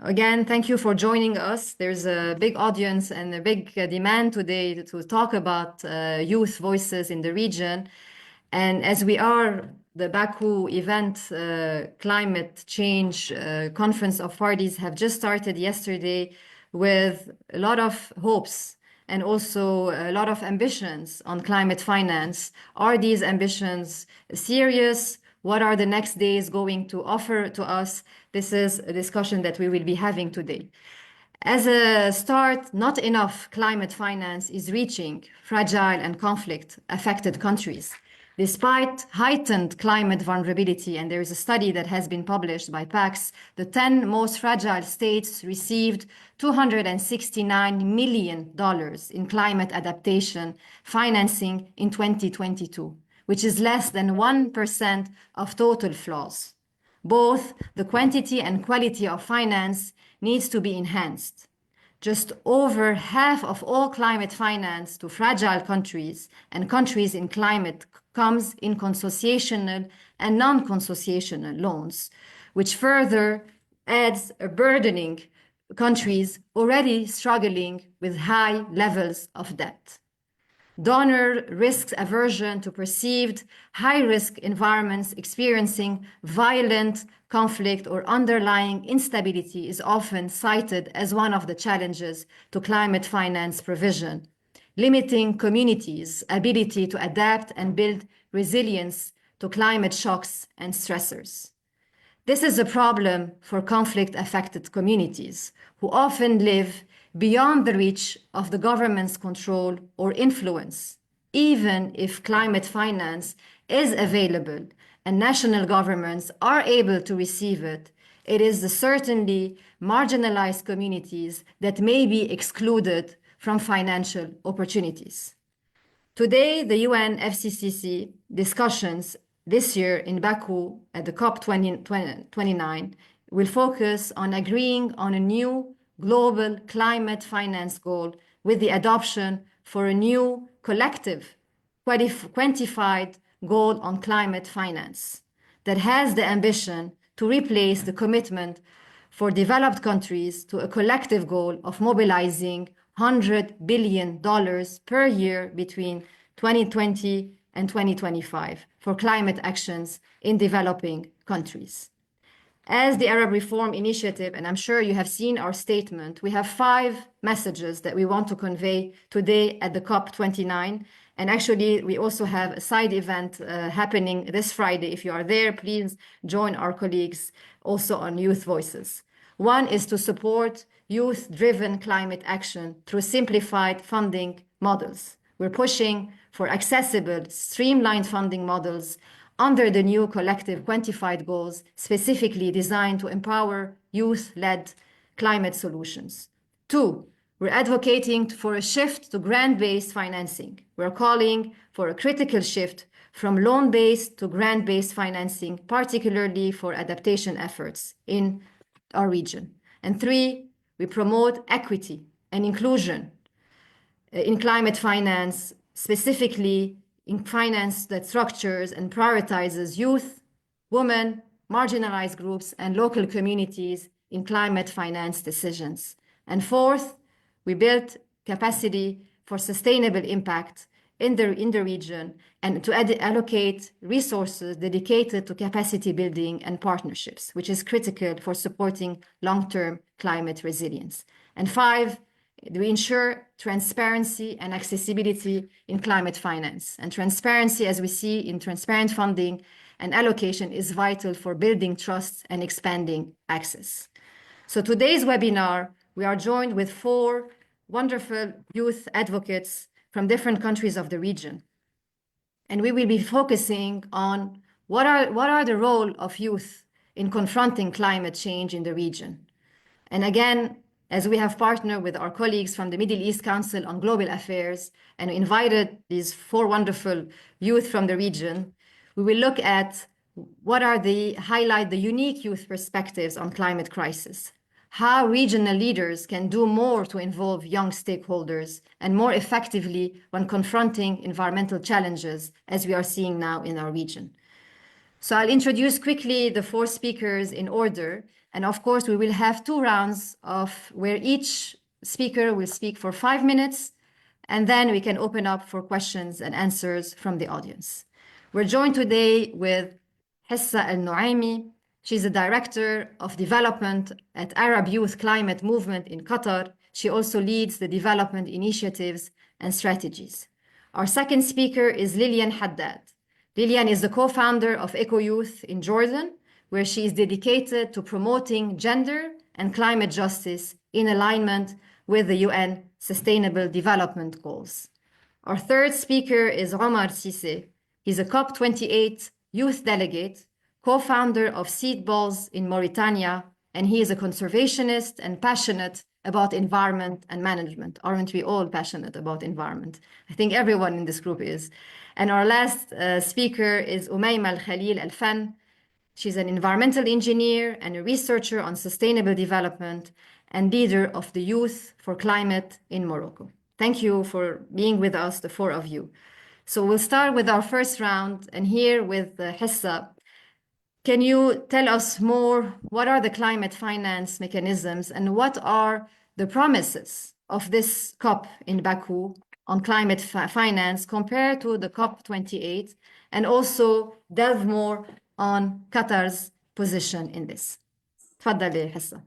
Again, thank you for joining us. There's a big audience and a big demand today to talk about youth voices in the region. And as we are the Baku event, climate change conference of parties have just started yesterday with a lot of hopes and also a lot of ambitions on climate finance. Are these ambitions serious? What are the next days going to offer to us? This is a discussion that we will be having today. As a start, not enough climate finance is reaching fragile and conflict-affected countries. Despite heightened climate vulnerability, and there is a study that has been published by PAX, the 10 most fragile states received $269 million in climate adaptation financing in 2022, which is less than 1% of total flows. Both the quantity and quality of finance needs to be enhanced. Just over half of all climate finance to fragile countries and countries in climate comes in consociational and non-consociational loans, which further adds a burdening countries already struggling with high levels of debt. Donor risks aversion to perceived high-risk environments experiencing violent conflict or underlying instability is often cited as one of the challenges to climate finance provision, limiting communities' ability to adapt and build resilience to climate shocks and stressors. This is a problem for conflict-affected communities who often live beyond the reach of the government's control or influence. Even if climate finance is available and national governments are able to receive it, it is the certainly marginalized communities that may be excluded from financial opportunities. Today, the UN FCCC discussions this year in Baku at the COP29 will focus on agreeing on a new global climate finance goal with the adoption for a new collective quantified goal on climate finance that has the ambition to replace the commitment for developed countries to a collective goal of mobilizing $100 billion per year between 2020 and 2025 for climate actions in developing countries. As the Arab Reform Initiative, and I'm sure you have seen our statement, we have 5 messages that we want to convey today at the COP29. And actually, we also have a side event happening this Friday. If you are there, please join our colleagues also on Youth Voices. One is to support youth-driven climate action through simplified funding models. We're pushing for accessible, streamlined funding models under the new collective quantified goals specifically designed to empower youth-led climate solutions. 2, we're advocating for a shift to grant-based financing. We're calling for a critical shift from loan-based to grant-based financing, particularly for adaptation efforts in our region. And 3, we promote equity and inclusion in climate finance, specifically in finance that structures and prioritizes youth, women, marginalized groups, and local communities in climate finance decisions. And 4th, we build capacity for sustainable impact in the region and to allocate resources dedicated to capacity building and partnerships, which is critical for supporting long-term climate resilience. And 5, we ensure transparency and accessibility in climate finance. And transparency, as we see in transparent funding and allocation, is vital for building trust and expanding access. So today's webinar, we are joined with 4 wonderful youth advocates from different countries of the region. And we will be focusing on what are the role of youth in confronting climate change in the region. And again, as we have partnered with our colleagues from the Middle East Council on Global Affairs and invited these 4 wonderful youth from the region, we will look at highlight the unique youth perspectives on climate crisis, how regional leaders can do more to involve young stakeholders and more effectively when confronting environmental challenges, as we are seeing now in our region. So I'll introduce quickly the 4 speakers in order. And of course, we will have 2 rounds of where each speaker will speak for 5 minutes, and then we can open up for questions and answers from the audience. We're joined today with Hissa Al-Nuaimi. She's the Director of Development at Arab Youth Climate Movement in Qatar. She also leads the development initiatives and strategies. Our second speaker is Lilian Haddad. Lilian is the co-founder of Eco Youth in Jordan, where she is dedicated to promoting gender and climate justice in alignment with the UN Sustainable Development Goals. Our third speaker is Omar Sisse. He's a COP28 youth delegate, co-founder of Seed Balls in Mauritania, and he is a conservationist and passionate about environment and management. Aren't we all passionate about environment? I think everyone in this group is. And our last speaker is Umayma Al-Khalil Al-Fan. She's an environmental engineer and a researcher on sustainable development and leader of the Youth for Climate in Morocco. Thank you for being with us, the 4 of you. So we'll start with our first round, and here with Hissa. Can you tell us more? What are the climate finance mechanisms, and what are the promises of this COP in Baku on climate finance compared to the COP28, and also delve more on Qatar's position in this? تفضلي Hissa.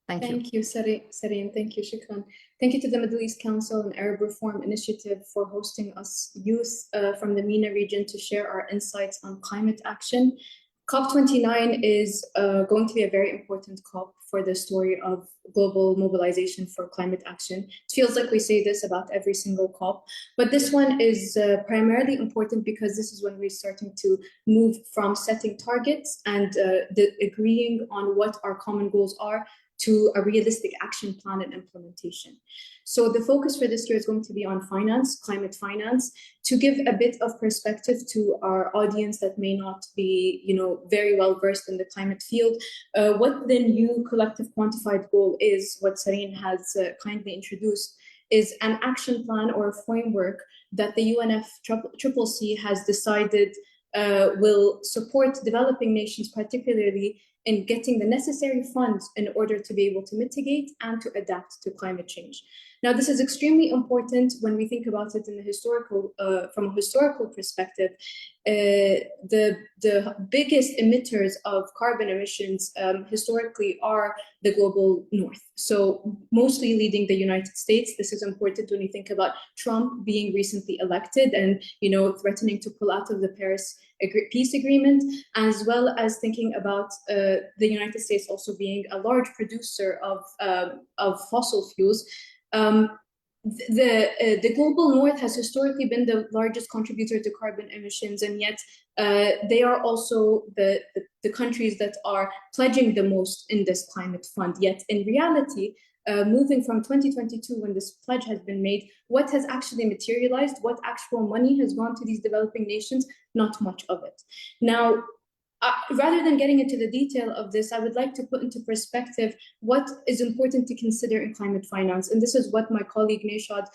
Thank you. Thank you, Sareen. Thank you, Shukran. Thank you to the Middle East Council and Arab Reform Initiative for hosting us youth from the MENA region to share our insights on climate action. COP29 is going to be a very important COP for the story of global mobilization for climate action. It feels like we say this about every single COP, but this one is primarily important because this is when we're starting to move from setting targets and agreeing on what our common goals are to a realistic action plan and implementation. So the focus for this year is going to be on finance, climate finance, to give a bit of perspective to our audience that may not be, very well versed in the climate field. What the new collective quantified goal is, what Sareen has kindly introduced, is an action plan or a framework that the UNFCCC has decided will support developing nations, particularly in getting the necessary funds in order to be able to mitigate and to adapt to climate change. Now, this is extremely important when we think about it in the from a historical perspective. The biggest emitters of carbon emissions historically are the global north. So mostly leading the United States. This is important when you think about Trump being recently elected and, threatening to pull out of the Paris peace agreement, as well as thinking about the United States also being a large producer of fossil fuels. The global north has historically been the largest contributor to carbon emissions, and yet they are also the countries that are pledging the most in this climate fund. Yet in reality, moving from 2022, when this pledge has been made, what has actually materialized, what actual money has gone to these developing nations? Not much of it. Now, rather than getting into the detail of this, I would like to put into perspective what is important to consider in climate finance. And this is what my colleague Neshad,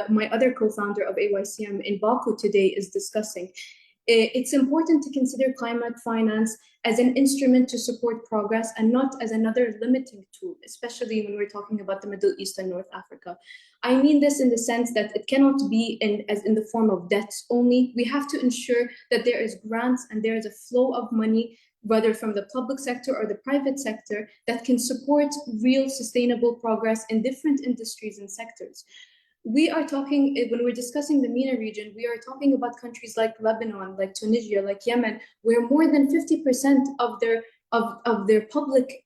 my other co-founder of AYCM in Baku today, is discussing. It's important to consider climate finance as an instrument to support progress and not as another limiting tool, especially when we're talking about the Middle East and North Africa. I mean this in the sense that it cannot be in the form of debts only. We have to ensure that there is grants and there is a flow of money, whether from the public sector or the private sector, that can support real sustainable progress in different industries and sectors. We are talking, when we're discussing the MENA region, we are talking about countries like Lebanon, like Tunisia, like Yemen, where more than 50% of their public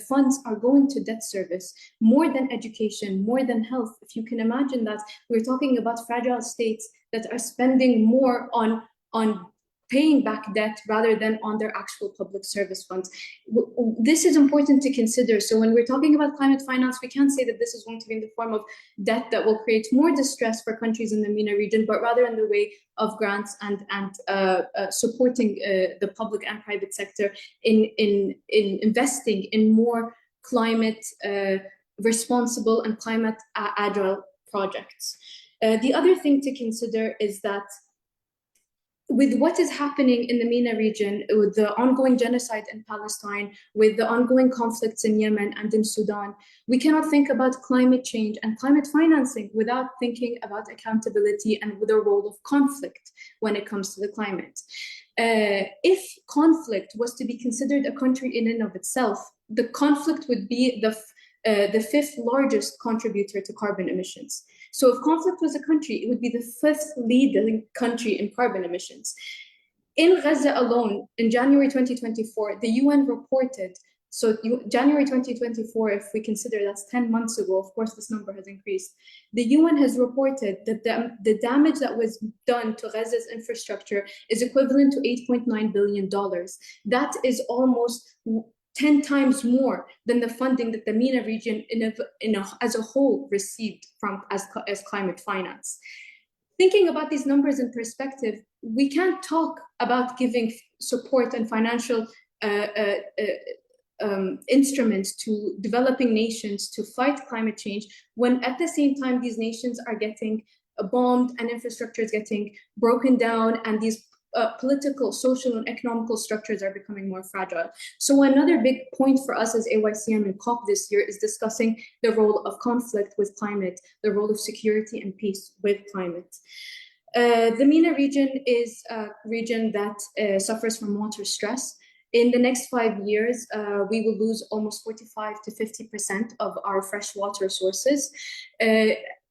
funds are going to debt service, more than education, more than health. If you can imagine that, we're talking about fragile states that are spending more on paying back debt rather than on their actual public service funds. This is important to consider. So when we're talking about climate finance, we can't say that this is going to be in the form of debt that will create more distress for countries in the MENA region, but rather in the way of grants and supporting the public and private sector in investing in more climate responsible and climate agile projects. The other thing to consider is that with what is happening in the MENA region, with the ongoing genocide in Palestine, with the ongoing conflicts in Yemen and in Sudan, we cannot think about climate change and climate financing without thinking about accountability and with the role of conflict when it comes to the climate. If conflict was to be considered a country in and of itself, the conflict would be the fifth largest contributor to carbon emissions. So if conflict was a country, it would be the fifth leading country in carbon emissions. In Gaza alone, in January 2024, the UN reported, so January 2024, if we consider that's 10 months ago, of course, this number has increased. The UN has reported that the damage that was done to Gaza's infrastructure is equivalent to $8.9 billion. That is almost 10 times more than the funding that the MENA region as a whole received as climate finance. Thinking about these numbers in perspective, we can't talk about giving support and financial instruments to developing nations to fight climate change when at the same time these nations are getting bombed and infrastructure is getting broken down and these political, social, and economical structures are becoming more fragile. So another big point for us as AYCM and COP this year is discussing the role of conflict with climate, the role of security and peace with climate. The MENA region is a region that suffers from water stress. In the next 5 years, we will lose almost 45 to 50% of our freshwater sources.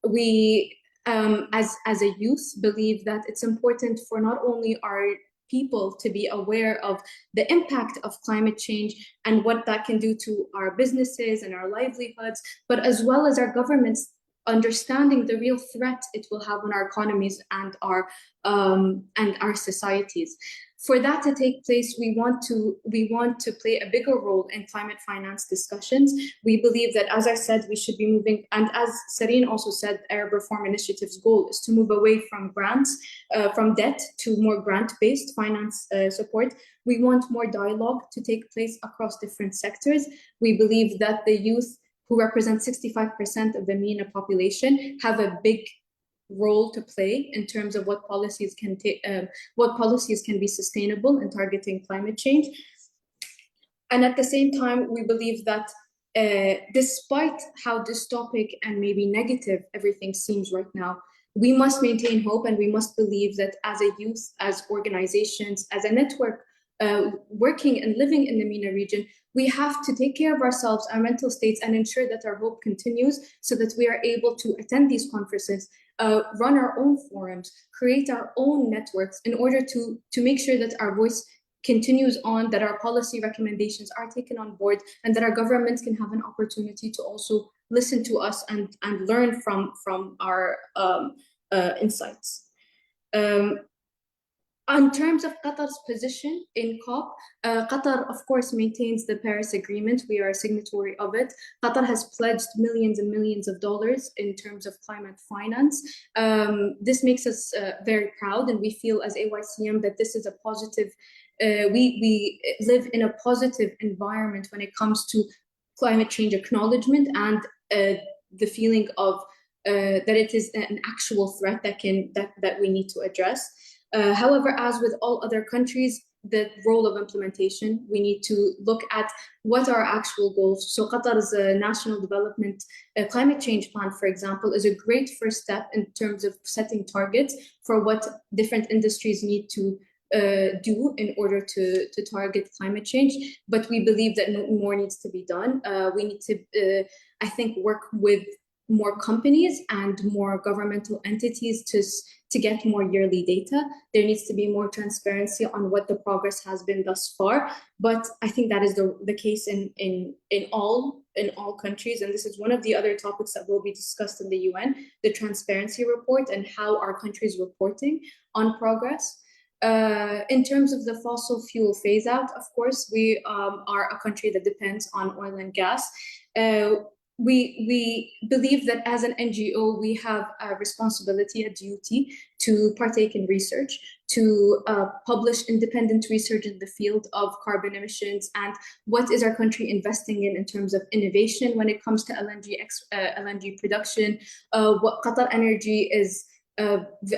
We as a youth, believe that it's important for not only our people to be aware of the impact of climate change and what that can do to our businesses and our livelihoods, but as well as our governments understanding the real threat it will have on our economies and our societies. For that to take place, we want to play a bigger role in climate finance discussions. We believe that, as I said, we should be moving, and as Sareen also said, Arab Reform Initiative's goal is to move away from grants, from debt to more grant-based finance support. We want more dialogue to take place across different sectors. We believe that the youth, who represent 65% of the MENA population, have a big role to play in terms of what policies can be sustainable in targeting climate change. And at the same time, we believe that despite how dystopic and maybe negative everything seems right now, we must maintain hope and we must believe that as a youth, as organizations, as a network working and living in the MENA region, we have to take care of ourselves, our mental states, and ensure that our hope continues so that we are able to attend these conferences, run our own forums, create our own networks in order to make sure that our voice continues on, that our policy recommendations are taken on board, and that our governments can have an opportunity to also listen to us and learn from our insights. In terms of Qatar's position in COP, Qatar, of course, maintains the Paris Agreement. We are a signatory of it. Qatar has pledged millions and millions of dollars in terms of climate finance. This makes us very proud, and we feel as AYCM that this is a positive, we live in a positive environment when it comes to climate change acknowledgement and the feeling of that it is an actual threat that we need to address. However, as with all other countries, the role of implementation, we need to look at what are our actual goals. So Qatar's National Development Climate Change Plan, for example, is a great first step in terms of setting targets for what different industries need to do in order to target climate change. But we believe that more needs to be done. We need to, I think, work with more companies and more governmental entities to get more yearly data. There needs to be more transparency on what the progress has been thus far. But I think that is the case in all countries. And this is one of the other topics that will be discussed in the UN, the transparency report and how our countries reporting on progress. In terms of the fossil fuel phase out, of course, we are a country that depends on oil and gas. We believe that as an NGO, we have a responsibility, a duty to partake in research, to publish independent research in the field of carbon emissions and what is our country investing in terms of innovation when it comes to LNG production, what Qatar Energy is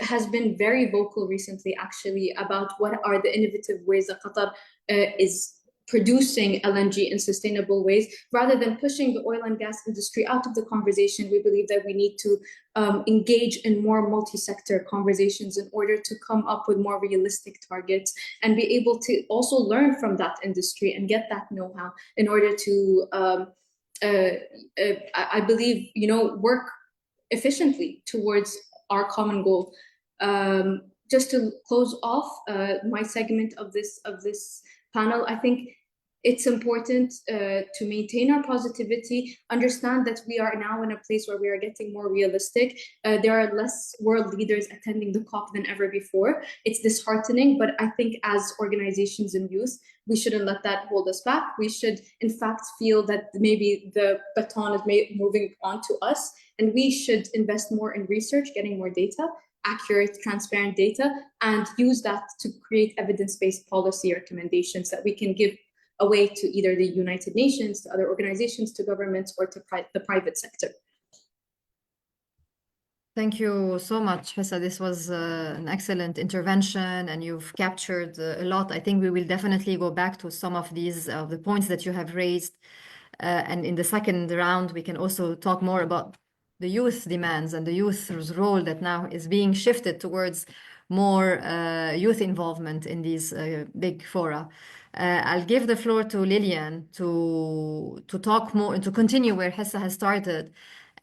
has been very vocal recently, actually, about what are the innovative ways that Qatar is producing LNG in sustainable ways. Rather than pushing the oil and gas industry out of the conversation, we believe that we need to engage in more multi-sector conversations in order to come up with more realistic targets and be able to also learn from that industry and get that know-how in order to, I believe, work efficiently towards our common goal. Just to close off my segment of this panel, I think it's important to maintain our positivity, understand that we are now in a place where we are getting more realistic. There are less world leaders attending the COP than ever before. It's disheartening, but I think as organizations and youth, we shouldn't let that hold us back. We should, in fact, feel that maybe the baton is moving on to us, and we should invest more in research, getting more data, accurate, transparent data, and use that to create evidence-based policy recommendations that we can give away to either the United Nations, to other organizations, to governments, or to the private sector. Thank you so much, Hessa. This was an excellent intervention, and you've captured a lot. I think we will definitely go back to some of these the points that you have raised. And in the second round, we can also talk more about the youth demands and the youth's role that now is being shifted towards more youth involvement in these big fora. I'll give the floor to Lillian to talk more and to continue where Hessa has started,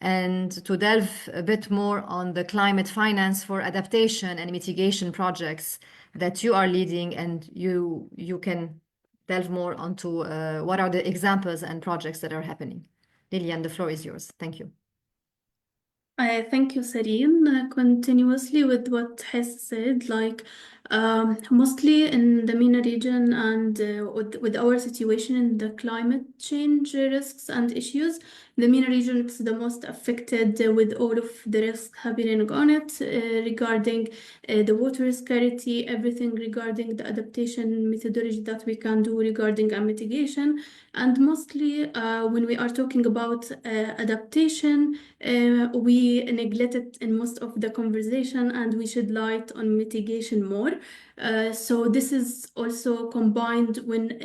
and to delve a bit more on the climate finance for adaptation and mitigation projects that you are leading, and you can delve more onto what are the examples and projects that are happening. Lillian, the floor is yours. Thank you. Thank you, Sareen. Continuously with what Hess said, mostly in the MENA region and with our situation in the climate change risks and issues, the MENA region is the most affected with all of the risks happening on it regarding the water scarcity, everything regarding the adaptation methodology that we can do regarding mitigation. And mostly when we are talking about adaptation, we neglect it in most of the conversation, and we should light on mitigation more. So this is also combined when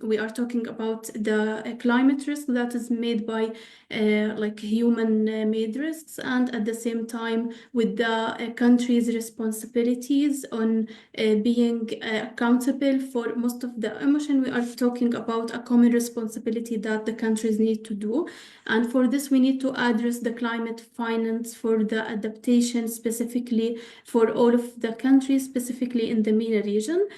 we are talking about the climate risk that is made by human-made risks, and at the same time with the country's responsibilities on being accountable for most of the emotion. We are talking about a common responsibility that the countries need to do, and for this we need to address the climate finance for the adaptation specifically for all of the countries, specifically in the MENA region.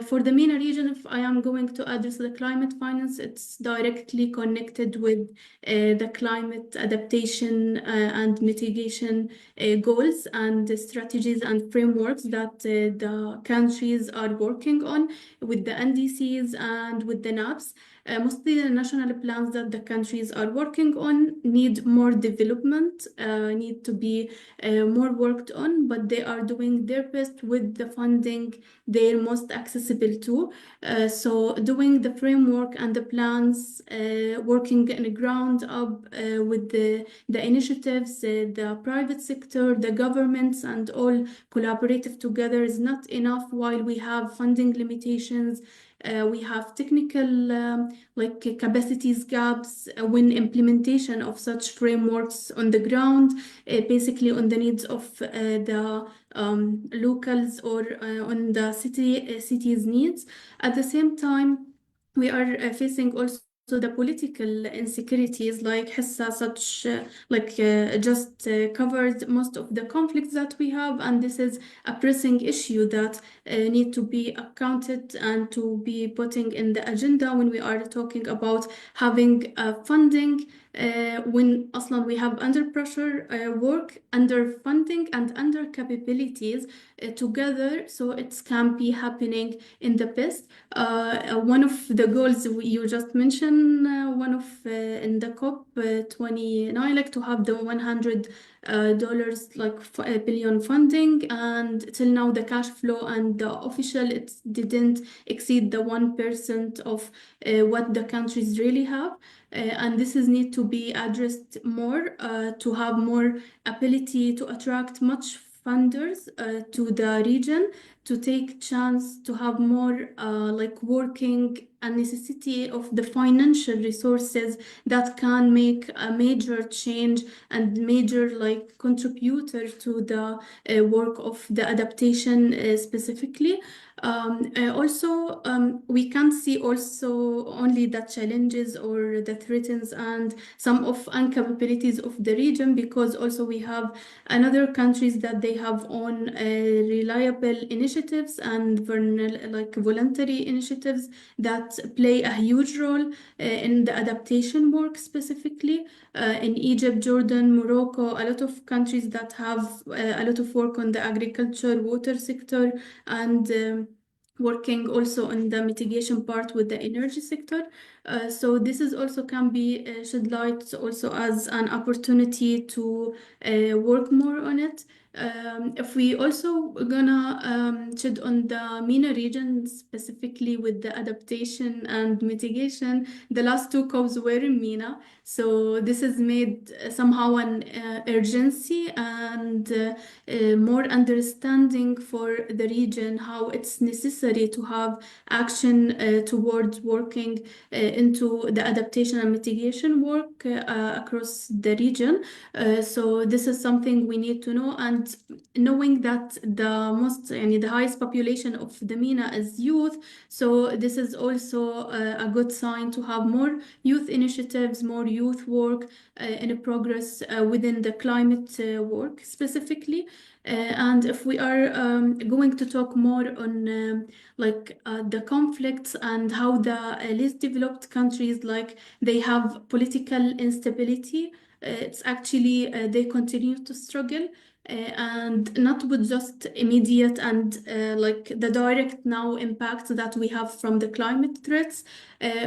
For the MENA region, if I am going to address the climate finance, it's directly connected with the climate adaptation and mitigation goals and the strategies and frameworks that the countries are working on with the NDCs and with the NAPs. Mostly the national plans that the countries are working on need more development, need to be more worked on, but they are doing their best with the funding they're most accessible to. So doing the framework and the plans, working in the ground up with the initiatives, the private sector, the governments, and all collaborative together is not enough while we have funding limitations. We have technical capacities gaps when implementation of such frameworks on the ground, basically on the needs of the locals or on the cities' needs. At the same time, we are facing also the political insecurities, like Hessa just covered most of the conflicts that we have, and this is a pressing issue that need to be accounted and to be putting in the agenda when we are talking about having funding. When aslan we have under pressure work, under funding and under capabilities together, so it can be happening in the best. One of the goals you just mentioned, one of in the COP 29, to have the $100 billion funding, and till now the cash flow and the official it didn't exceed the 1% of what the countries really have. And this is need to be addressed more to have more ability to attract much funders to the region to take chance to have more like working a necessity of the financial resources that can make a major change and major like contributor to the work of the adaptation specifically. Also, we can see also only the challenges or the threats and some of incapabilities of the region, because also we have another countries that they have own reliable initiatives and like voluntary initiatives that play a huge role in the adaptation work specifically. In Egypt, Jordan, Morocco, a lot of countries that have a lot of work on the agriculture, water sector, and working also on the mitigation part with the energy sector. So this is also can be shed light also as an opportunity to work more on it. If we also gonna shed on the MENA region specifically with the adaptation and mitigation, the last two COPs were in MENA, so this has made somehow an urgency and more understanding for the region how it's necessary to have action towards working into the adaptation and mitigation work across the region. So this is something we need to know, and knowing that the highest population of the MENA is youth, so this is also a good sign to have more youth initiatives, more youth work in progress within the climate work specifically. And if we are going to talk more on the conflicts and how the least developed countries like they have political instability, it's actually they continue to struggle. And not with just immediate and like the direct now impact that we have from the climate threats,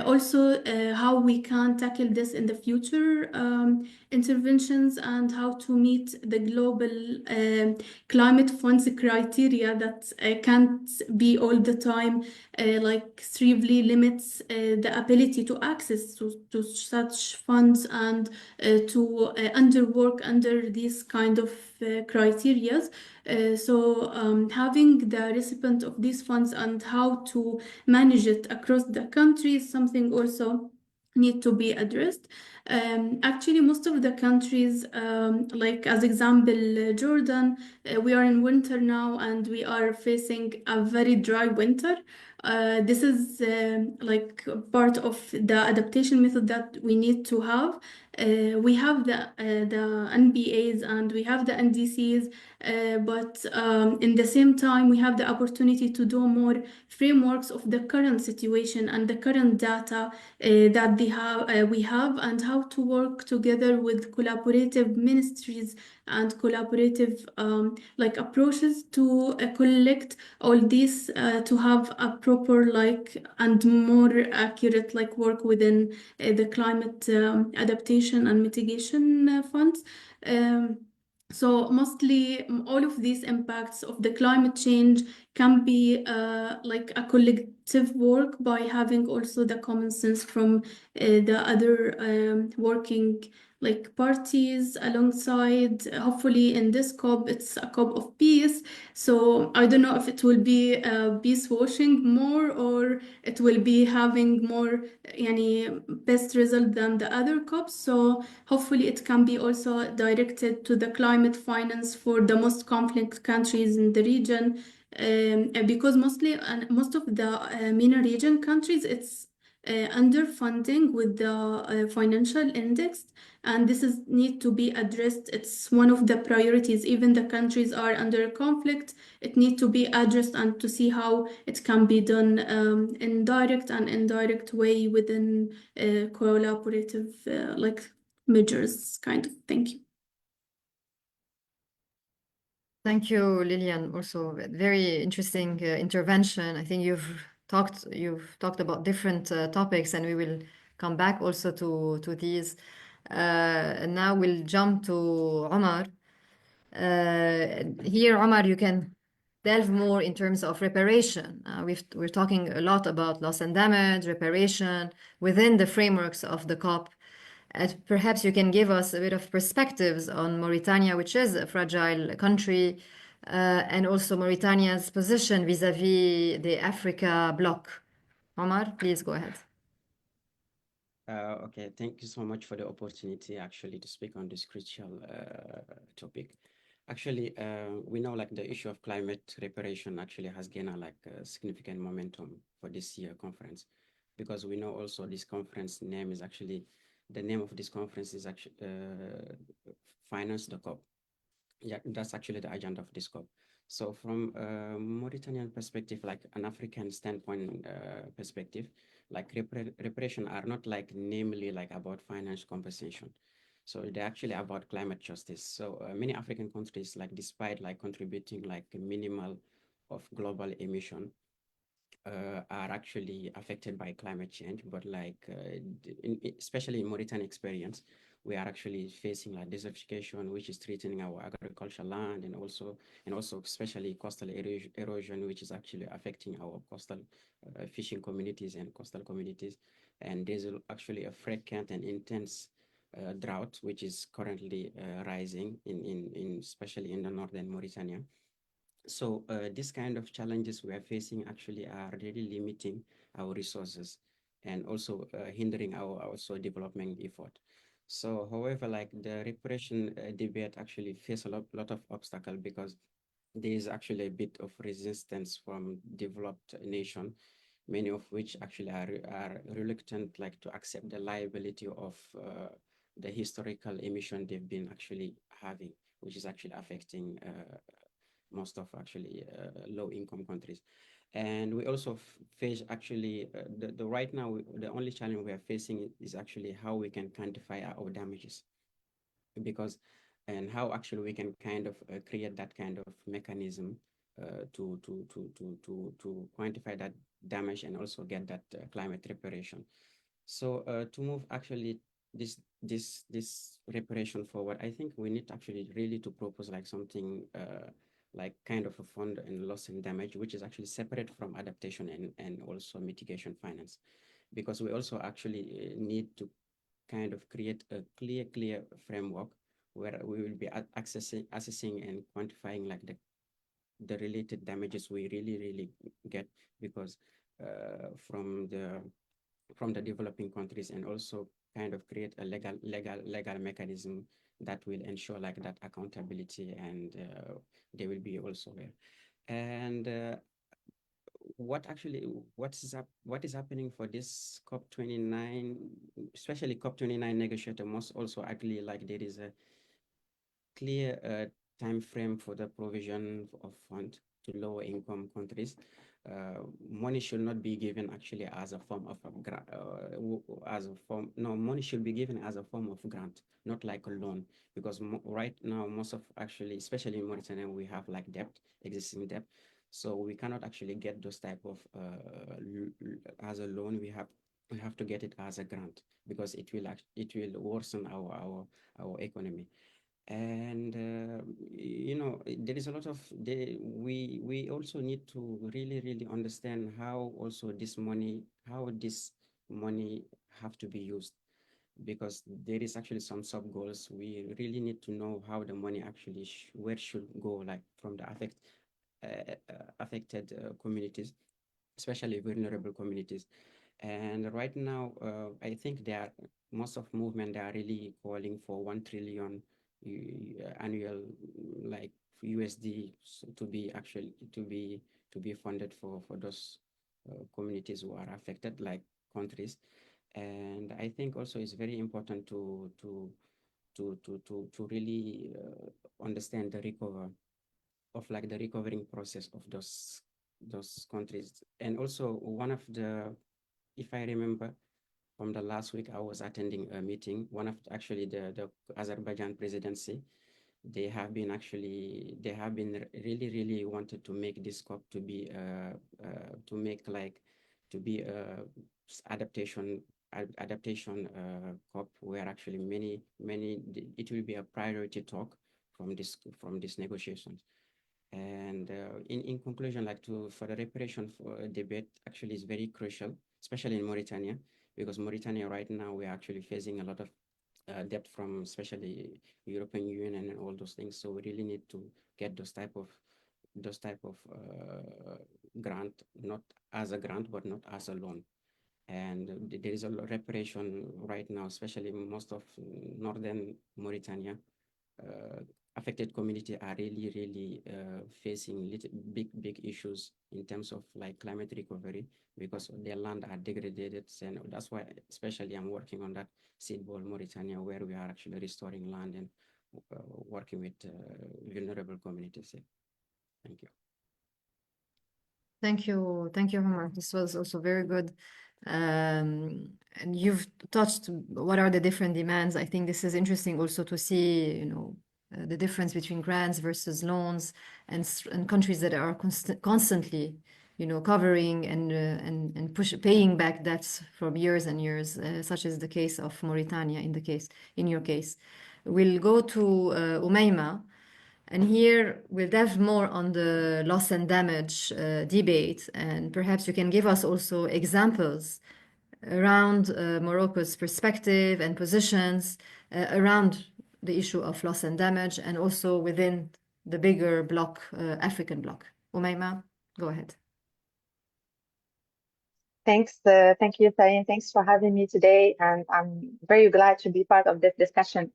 also how we can tackle this in the future interventions, and how to meet the global climate funds criteria that can't be all the time like strictly limits the ability to access to such funds, and to underwork under these kind of criteria. So having the recipient of these funds and how to manage it across the country is something also need to be addressed. Actually, most of the countries, like as example, Jordan, we are in winter now and we are facing a very dry winter. This is like part of the adaptation method that we need to have. We have the NBAs and we have the NDCs, but in the same time, we have the opportunity to do more frameworks of the current situation and the current data that we have, and how to work together with collaborative ministries and collaborative like approaches to collect all these to have a proper like and more accurate like work within the climate adaptation and mitigation funds. Um, so mostly all of these impacts of the climate change can be like a collective work by having also the common sense from the other working like parties alongside. Hopefully in this COP it's a COP of peace, so I don't know if it will be peace washing more or it will be having more best result than the other COPs. So hopefully it can be also directed to the climate finance for the most conflict countries in the region, because mostly and most of the MENA region countries, it's underfunding with the financial index, and this is need to be addressed. It's one of the priorities. Even the countries are under conflict, it need to be addressed and to see how it can be done in direct and indirect way within collaborative like measures kind of. Thank you. Thank you, Lillian. Also, very interesting intervention. I think you've talked about different topics, and we will come back also to these. And now we'll jump to Omar. Here, Omar, you can delve more in terms of reparation. We're talking a lot about loss and damage, reparation within the frameworks of the COP. Perhaps you can give us a bit of perspectives on Mauritania, which is a fragile country, and also Mauritania's position vis-à-vis the Africa bloc. Omar, please go ahead. Okay, thank you so much for the opportunity actually to speak on this crucial topic. Actually, we know like the issue of climate reparation actually has gained a significant momentum for this year conference, because we know also this conference name is actually, the name of this conference is actually Finance the COP. Yeah, that's actually the agenda of this COP. So from a Mauritanian perspective, like an African standpoint perspective, like reparation are not like namely like about financial compensation. So they're actually about climate justice. So many African countries, like despite like contributing like a minimal of global emission, are actually affected by climate change, but like especially in Mauritania experience, we are actually facing like desertification, which is threatening our agricultural land, and also especially coastal erosion, which is actually affecting our coastal fishing communities and coastal communities. And there's actually a frequent and intense drought, which is currently rising in especially in the northern Mauritania. So this kind of challenges we are facing actually are really limiting our resources and also hindering our also development effort. So, however, like the reparation debate actually face a lot of obstacle, because there is actually a bit of resistance from developed nation, many of which actually are reluctant like to accept the liability of the historical emission they've been actually having, which is actually affecting most of actually low income countries. And we also face actually the right now, the only challenge we are facing is actually how we can quantify our damages, because and how actually we can kind of create that kind of mechanism to quantify that damage and also get that climate reparation. So to move actually this reparation forward, I think we need actually really to propose like something like kind of a fund and loss and damage, which is actually separate from adaptation and also mitigation finance, because we also actually need to kind of create a clear framework where we will be assessing and quantifying like the related damages we really get, because from the developing countries, and also kind of create a legal mechanism that will ensure like that accountability, and they will be also there. And what is happening for this COP29, especially COP29 negotiator must also actually like there is a clear time frame for the provision of fund to lower income countries. Money should not be given actually as a form of a grant, no, money should be given as a form of grant, not like a loan, because right now most of actually, especially in Mauritania, we have like existing debt. So we cannot actually get those type of as a loan. We have to get it as a grant, because it will worsen our economy. And there is a lot of we also need to really understand how this money have to be used, because there is actually some sub goals. We really need to know how the money actually where should go, like from the affected communities, especially vulnerable communities. And right now, I think most of movement, they are really calling for 1 trillion annual like USD to be funded for those communities who are affected, like countries. And I think also it's very important to really understand the recovering process of those countries. And also one of the, if I remember, from the last week, I was attending a meeting. One of actually the Azerbaijan presidency, they have been really wanted to make this COP to be adaptation COP, where actually many it will be a priority talk from this negotiations. And in conclusion, like for the reparation for debate actually is very crucial, especially in Mauritania, because Mauritania right now we are actually facing a lot of debt from especially European Union and all those things. So we really need to get those type of those type of grant, not as a grant, but not as a loan. And there is a reparation right now, especially most of northern Mauritania. Affected community are really facing big issues in terms of like climate recovery, because their land are degraded. And that's why especially I'm working on that seed ball Mauritania, where we are actually restoring land and working with vulnerable communities. Yeah. Thank you. Thank you, Omar. This was also very good. And you've touched what are the different demands. I think this is interesting also to see, you know, the difference between grants versus loans, and countries that are constantly, you know, covering and paying back debts from years and years, such as the case of Mauritania in your case. We'll go to Umayma. And here we'll delve more on the loss and damage debate, and perhaps you can give us also examples around Morocco's perspective and positions around the issue of loss and damage, and also within the bigger bloc, African bloc. Umayma, go ahead. Thanks, thank you, Tayin. Thanks for having me today, and I'm very glad to be part of this discussion.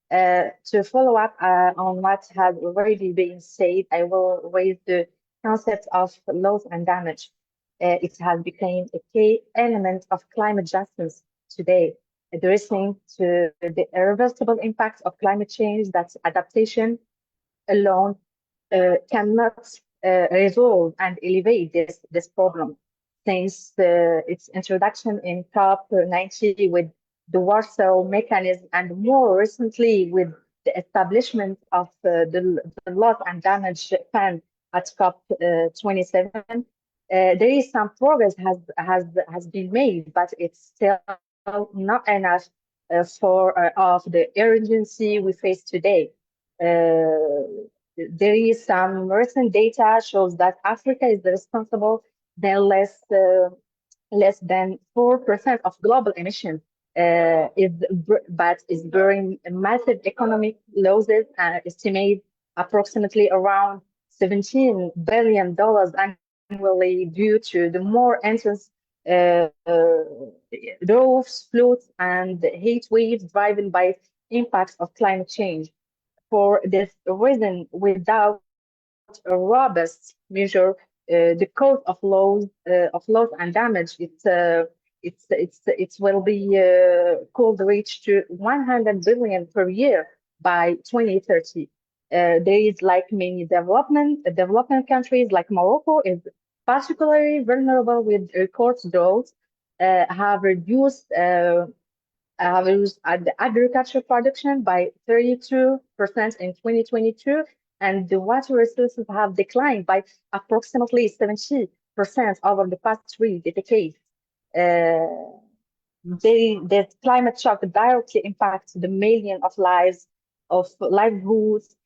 To follow up on what has already been said, I will raise the concept of loss and damage. It has become a key element of climate justice today, addressing to the irreversible impact of climate change that adaptation alone cannot resolve and elevate this problem. Since its introduction in COP90 with the Warsaw Mechanism, and more recently with the establishment of the loss and damage fund at COP27, there is some progress has been made, but it's still not enough of the urgency we face today. There is some recent data shows that Africa is responsible than less than 4% of global emissions, but is bearing massive economic losses, estimate approximately around $17 billion annually due to the more intense droughts, floods, and heat waves driven by impacts of climate change. For this reason, without a robust measure, the cause of loss and damage, it will be could reach to 100 billion per year by 2030. There is like many development countries like Morocco is particularly vulnerable with record droughts, have reduced the agricultural production by 32% in 2022, and the water resources have declined by approximately 70% over the past 3 decades. The climate shock directly impacts the millions of lives, of livelihoods,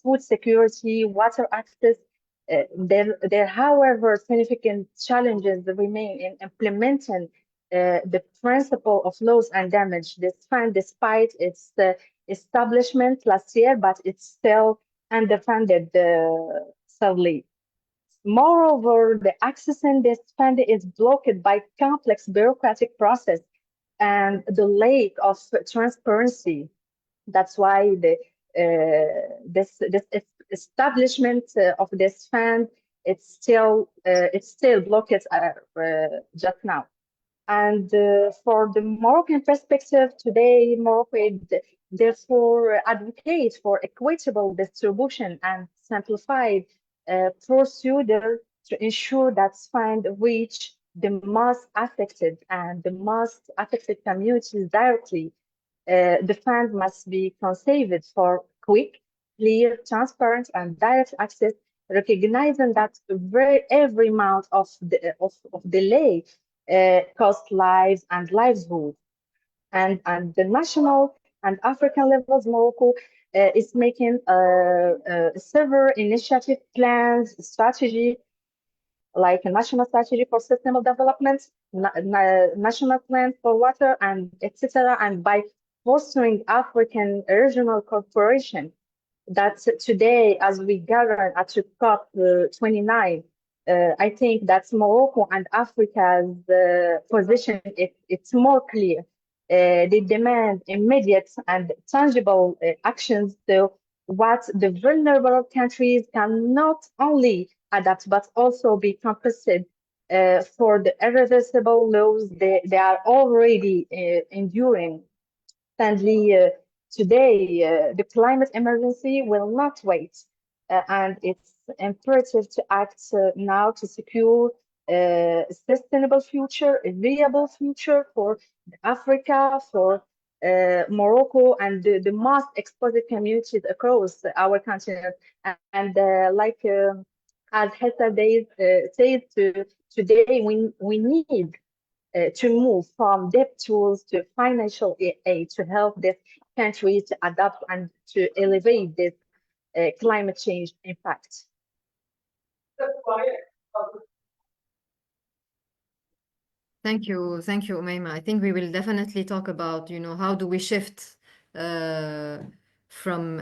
food security, water access. There, however, significant challenges remain in implementing the principle of loss and damage. This fund, despite its establishment last year, but it's still underfunded, sadly. Moreover, the accessing this fund is blocked by complex bureaucratic process and the lack of transparency. That's why this establishment of this fund, it's still blocked just now. And for the Moroccan perspective today, Morocco therefore advocates for equitable distribution and simplified procedure to ensure that funds reach the most affected communities directly. The fund must be conceived for quick, clear, transparent, and direct access, recognizing that every amount of delay cost lives and livelihoods. And the national and African levels, Morocco is making several initiative plans, strategy, like a national strategy for sustainable development, national plan for water, and etc. And by fostering African regional cooperation, that today, as we gather at COP 29, I think that Morocco and Africa's position it's more clear. They demand immediate and tangible actions to what the vulnerable countries can not only adapt but also be compensated for the irreversible loss they are already enduring. Sadly, today, the climate emergency will not wait, and it's imperative to act now to secure a sustainable future, a viable future for Africa, for Morocco, and the most exposed communities across our continent. And as Hessa says, today we need to move from debt tools to financial aid to help this country to adapt and to elevate this climate change impact. Thank you, Umayma. I think we will definitely talk about, how do we shift from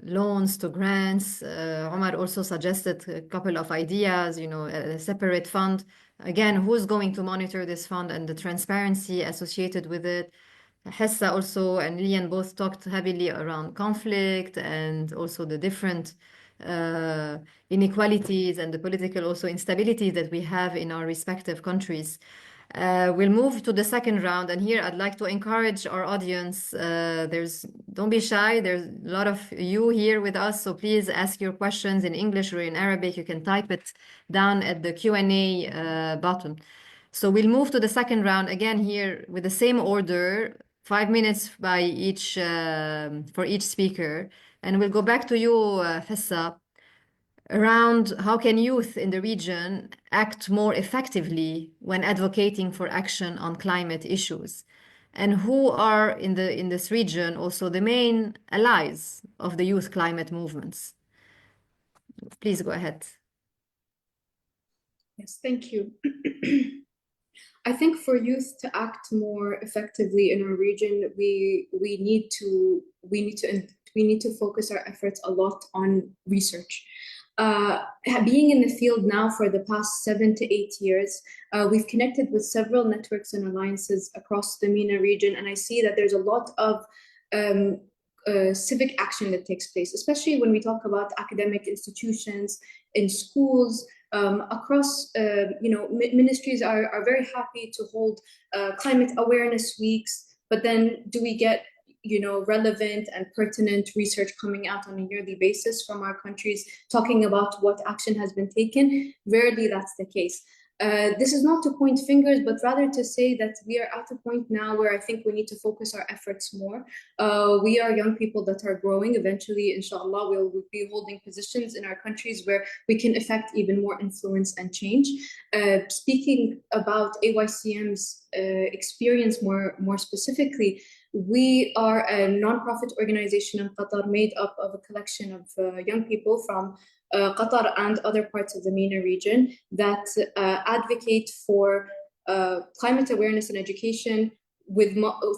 loans to grants. Omar also suggested a couple of ideas, a separate fund. Again, who's going to monitor this fund and the transparency associated with it? Hessa also and Lian both talked heavily around conflict and also the different inequalities and the political also instability that we have in our respective countries. We'll move to the second round, and here I'd like to encourage our audience. Don't be shy. There's a lot of you here with us, so please ask your questions in English or in Arabic. You can type it down at the Q&A button. So we'll move to the second round again here with the same order, 5 minutes by each for each speaker, and we'll go back to you, Hessa, around how can youth in the region act more effectively when advocating for action on climate issues, and who are in this region also the main allies of the youth climate movements. Please go ahead. Yes, thank you. I think for youth to act more effectively in our region, we need to focus our efforts a lot on research. Being in the field now for the past 7 to 8 years, we've connected with several networks and alliances across the MENA region, and I see that there's a lot of civic action that takes place, especially when we talk about academic institutions, in schools, across, ministries are very happy to hold climate awareness weeks, but then do we get relevant and pertinent research coming out on a yearly basis from our countries talking about what action has been taken? Rarely that's the case. This is not to point fingers, but rather to say that we are at a point now where I think we need to focus our efforts more. We are young people that are growing. Eventually, inshallah, we'll be holding positions in our countries where we can affect even more influence and change. Speaking about AYCM's experience more specifically, we are a nonprofit organization in Qatar made up of a collection of young people from Qatar and other parts of the MENA region that advocate for climate awareness and education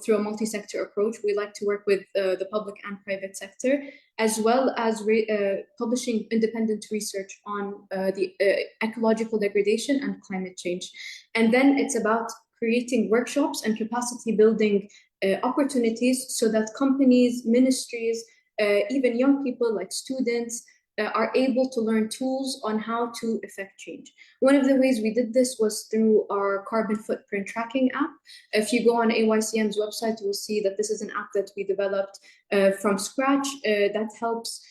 through a multi-sector approach. We like to work with the public and private sector, as well as publishing independent research on the ecological degradation and climate change. And then it's about creating workshops and capacity building opportunities so that companies, ministries, even young people like students are able to learn tools on how to affect change. One of the ways we did this was through our carbon footprint tracking app. If you go on AYCM's website, you will see that this is an app that we developed from scratch that helps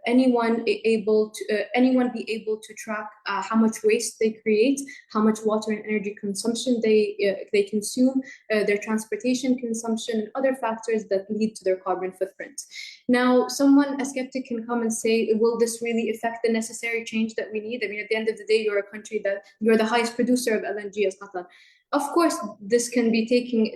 anyone be able to track how much waste they create, how much water and energy consumption they consume, their transportation consumption, and other factors that lead to their carbon footprint. Now, a skeptic can come and say, will this really affect the necessary change that we need? I mean, at the end of the day, you're a country that you're the highest producer of LNG as Qatar. Of course, this can be taking,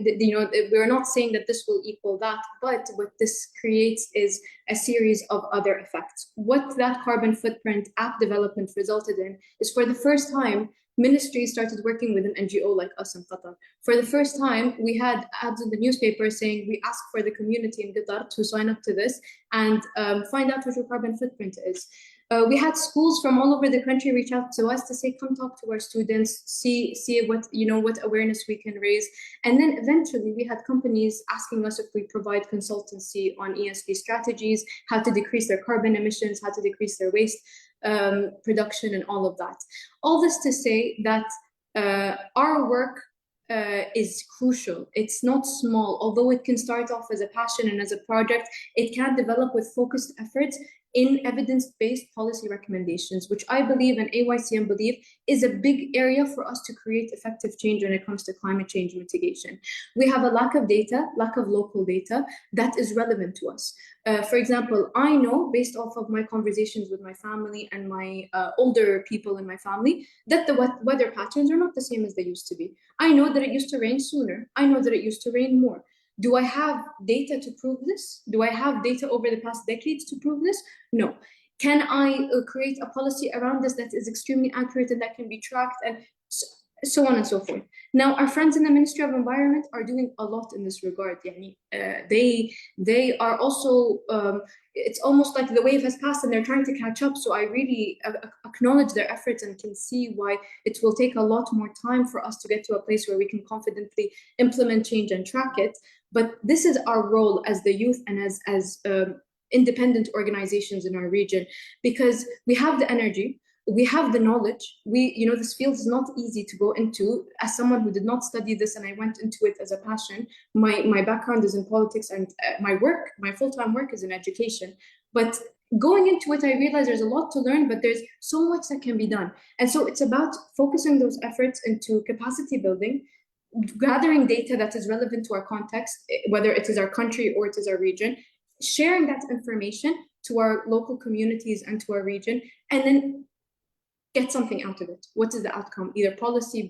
we're not saying that this will equal that, but what this creates is a series of other effects. What that carbon footprint app development resulted in is, for the first time, ministries started working with an NGO like us in Qatar. For the first time, we had ads in the newspaper saying we ask for the community in Qatar to sign up to this and find out what your carbon footprint is. We had schools from all over the country reach out to us to say, come talk to our students, see what, what awareness we can raise. And then eventually we had companies asking us if we provide consultancy on ESG strategies, how to decrease their carbon emissions, how to decrease their waste production and all of that. All this to say that our work is crucial. It's not small. Although it can start off as a passion and as a project, it can develop with focused efforts in evidence-based policy recommendations, which I believe and AYCM believe is a big area for us to create effective change when it comes to climate change mitigation. We have a lack of data, lack of local data that is relevant to us. For example, I know based off of my conversations with my family and my older people in my family that the weather patterns are not the same as they used to be. I know that it used to rain sooner. I know that it used to rain more. Do I have data to prove this? Do I have data over the past decades to prove this? No. Can I create a policy around this that is extremely accurate and that can be tracked and so on and so forth? Now, our friends in the Ministry of Environment are doing a lot in this regard. They are also, it's almost like the wave has passed and they're trying to catch up. So I really acknowledge their efforts and can see why it will take a lot more time for us to get to a place where we can confidently implement change and track it. But this is our role as the youth and as independent organizations in our region, because we have the energy, we have the knowledge. This field is not easy to go into. As someone who did not study this and I went into it as a passion, my background is in politics and my full-time work is in education. But going into it, I realized there's a lot to learn, but there's so much that can be done. And so it's about focusing those efforts into capacity building, gathering data that is relevant to our context, whether it is our country or it is our region, sharing that information to our local communities and to our region, and then get something out of it. What is the outcome? Either policy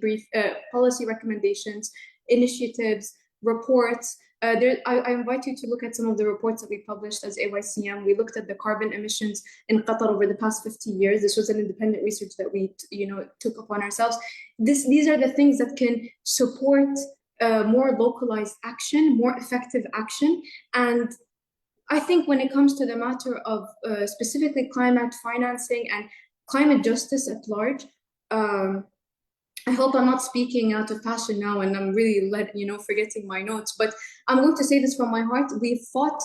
recommendations, initiatives, reports. I invite you to look at some of the reports that we published as AYCM. We looked at the carbon emissions in Qatar over the past 50 years. This was an independent research that we took upon ourselves. These are the things that can support more localized action, more effective action. And I think when it comes to the matter of specifically climate financing and climate justice at large, I hope I'm not speaking out of passion now and I'm really forgetting my notes, but I'm going to say this from my heart. We fought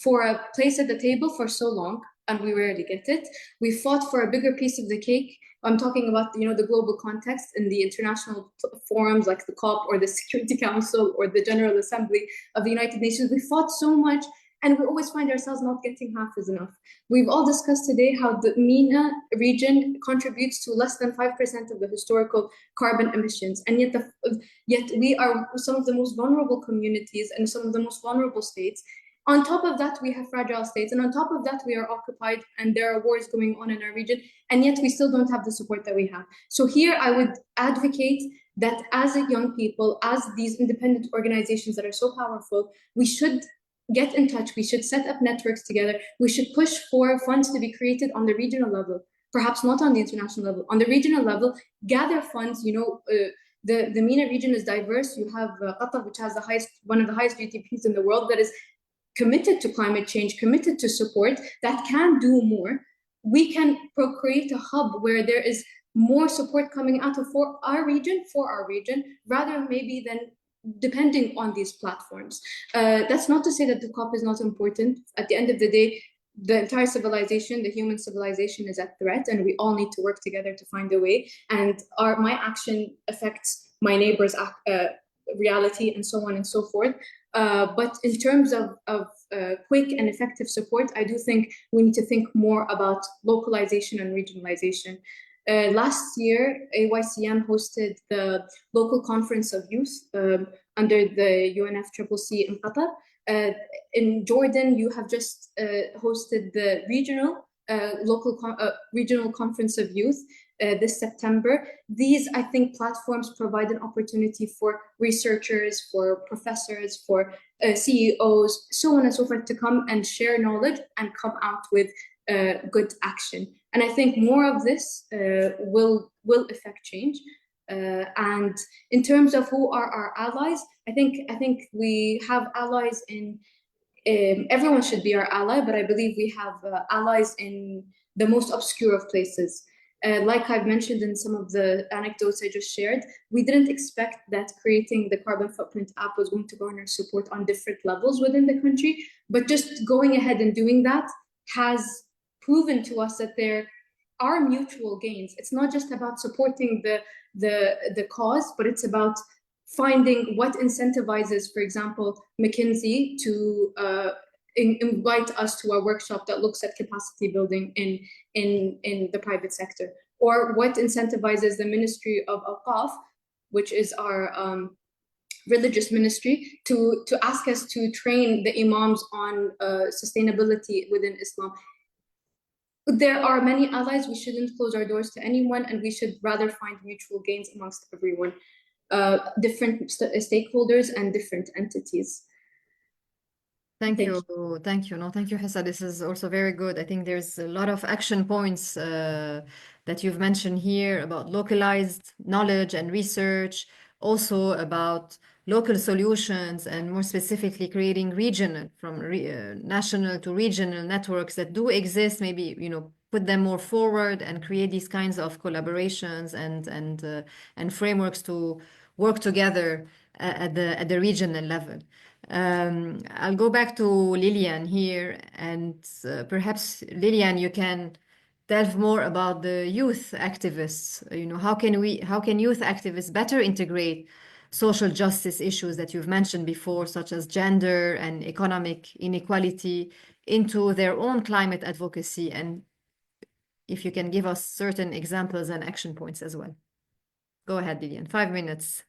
for a place at the table for so long and we rarely get it. We fought for a bigger piece of the cake. I'm talking about the global context in the international forums like the COP or the Security Council or the General Assembly of the United Nations. We fought so much and we always find ourselves not getting half as enough. We've all discussed today how the MENA region contributes to less than 5% of the historical carbon emissions. And yet we are some of the most vulnerable communities and some of the most vulnerable states. On top of that, we have fragile states. And on top of that, we are occupied and there are wars going on in our region. And yet we still don't have the support that we have. So here I would advocate that as a young people, as these independent organizations that are so powerful, we should get in touch. We should set up networks together. We should push for funds to be created on the regional level, perhaps not on the international level. On the regional level, gather funds. The MENA region is diverse. You have Qatar, which has one of the highest GDPs in the world, that is committed to climate change, committed to support, that can do more. We can create a hub where there is more support coming out for our region, rather maybe than depending on these platforms. That's not to say that the COP is not important. At the end of the day, the entire civilization, the human civilization, is at threat, and we all need to work together to find a way. And my action affects my neighbor's reality, and so on and so forth. But in terms of quick and effective support, I do think we need to think more about localization and regionalization. Last year, AYCM hosted the local conference of youth under the UNFCCC in Qatar. In Jordan, you have just hosted the regional conference of youth this September. These, I think, platforms provide an opportunity for researchers, for professors, for CEOs, so on and so forth, to come and share knowledge and come out with good action. And I think more of this will affect change. And in terms of who are our allies, I think we have allies in everyone should be our ally, but I believe we have allies in the most obscure of places. Like I've mentioned in some of the anecdotes I just shared, we didn't expect that creating the carbon footprint app was going to garner support on different levels within the country. But just going ahead and doing that has proven to us that there are mutual gains. It's not just about supporting the cause, but it's about finding what incentivizes, for example, McKinsey to invite us to a workshop that looks at capacity building in the private sector, or what incentivizes the Ministry of Awqaf, which is our religious ministry, to ask us to train the imams on sustainability within Islam. There are many allies. We shouldn't close our doors to anyone, and we should rather find mutual gains amongst everyone. Different stakeholders and different entities. Thank you. Thank you. No, thank you, Hessa. This is also very good. I think there's a lot of action points that you've mentioned here about localized knowledge and research, also about local solutions, and more specifically creating regional, from national to regional networks that do exist. Maybe, put them more forward and create these kinds of collaborations and frameworks to work together at the regional level. I'll go back to Lilian here, and perhaps Lilian, you can delve more about the youth activists. How can youth activists better integrate social justice issues that you've mentioned before, such as gender and economic inequality, into their own climate advocacy? And if you can give us certain examples and action points as well. Go ahead, Lilian. 5 minutes.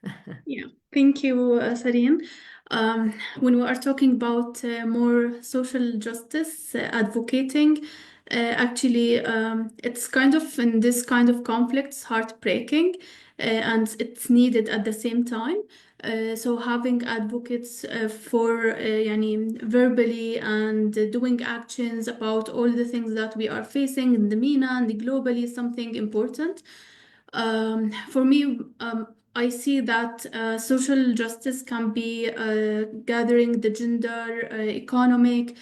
Yeah, thank you, Sareen. When we are talking about more social justice advocating, actually, it's kind of in this kind of conflicts heartbreaking, and it's needed at the same time. So having advocates for verbally and doing actions about all the things that we are facing in the MENA and globally is something important. For me, I see that social justice can be gathering the gender, economic,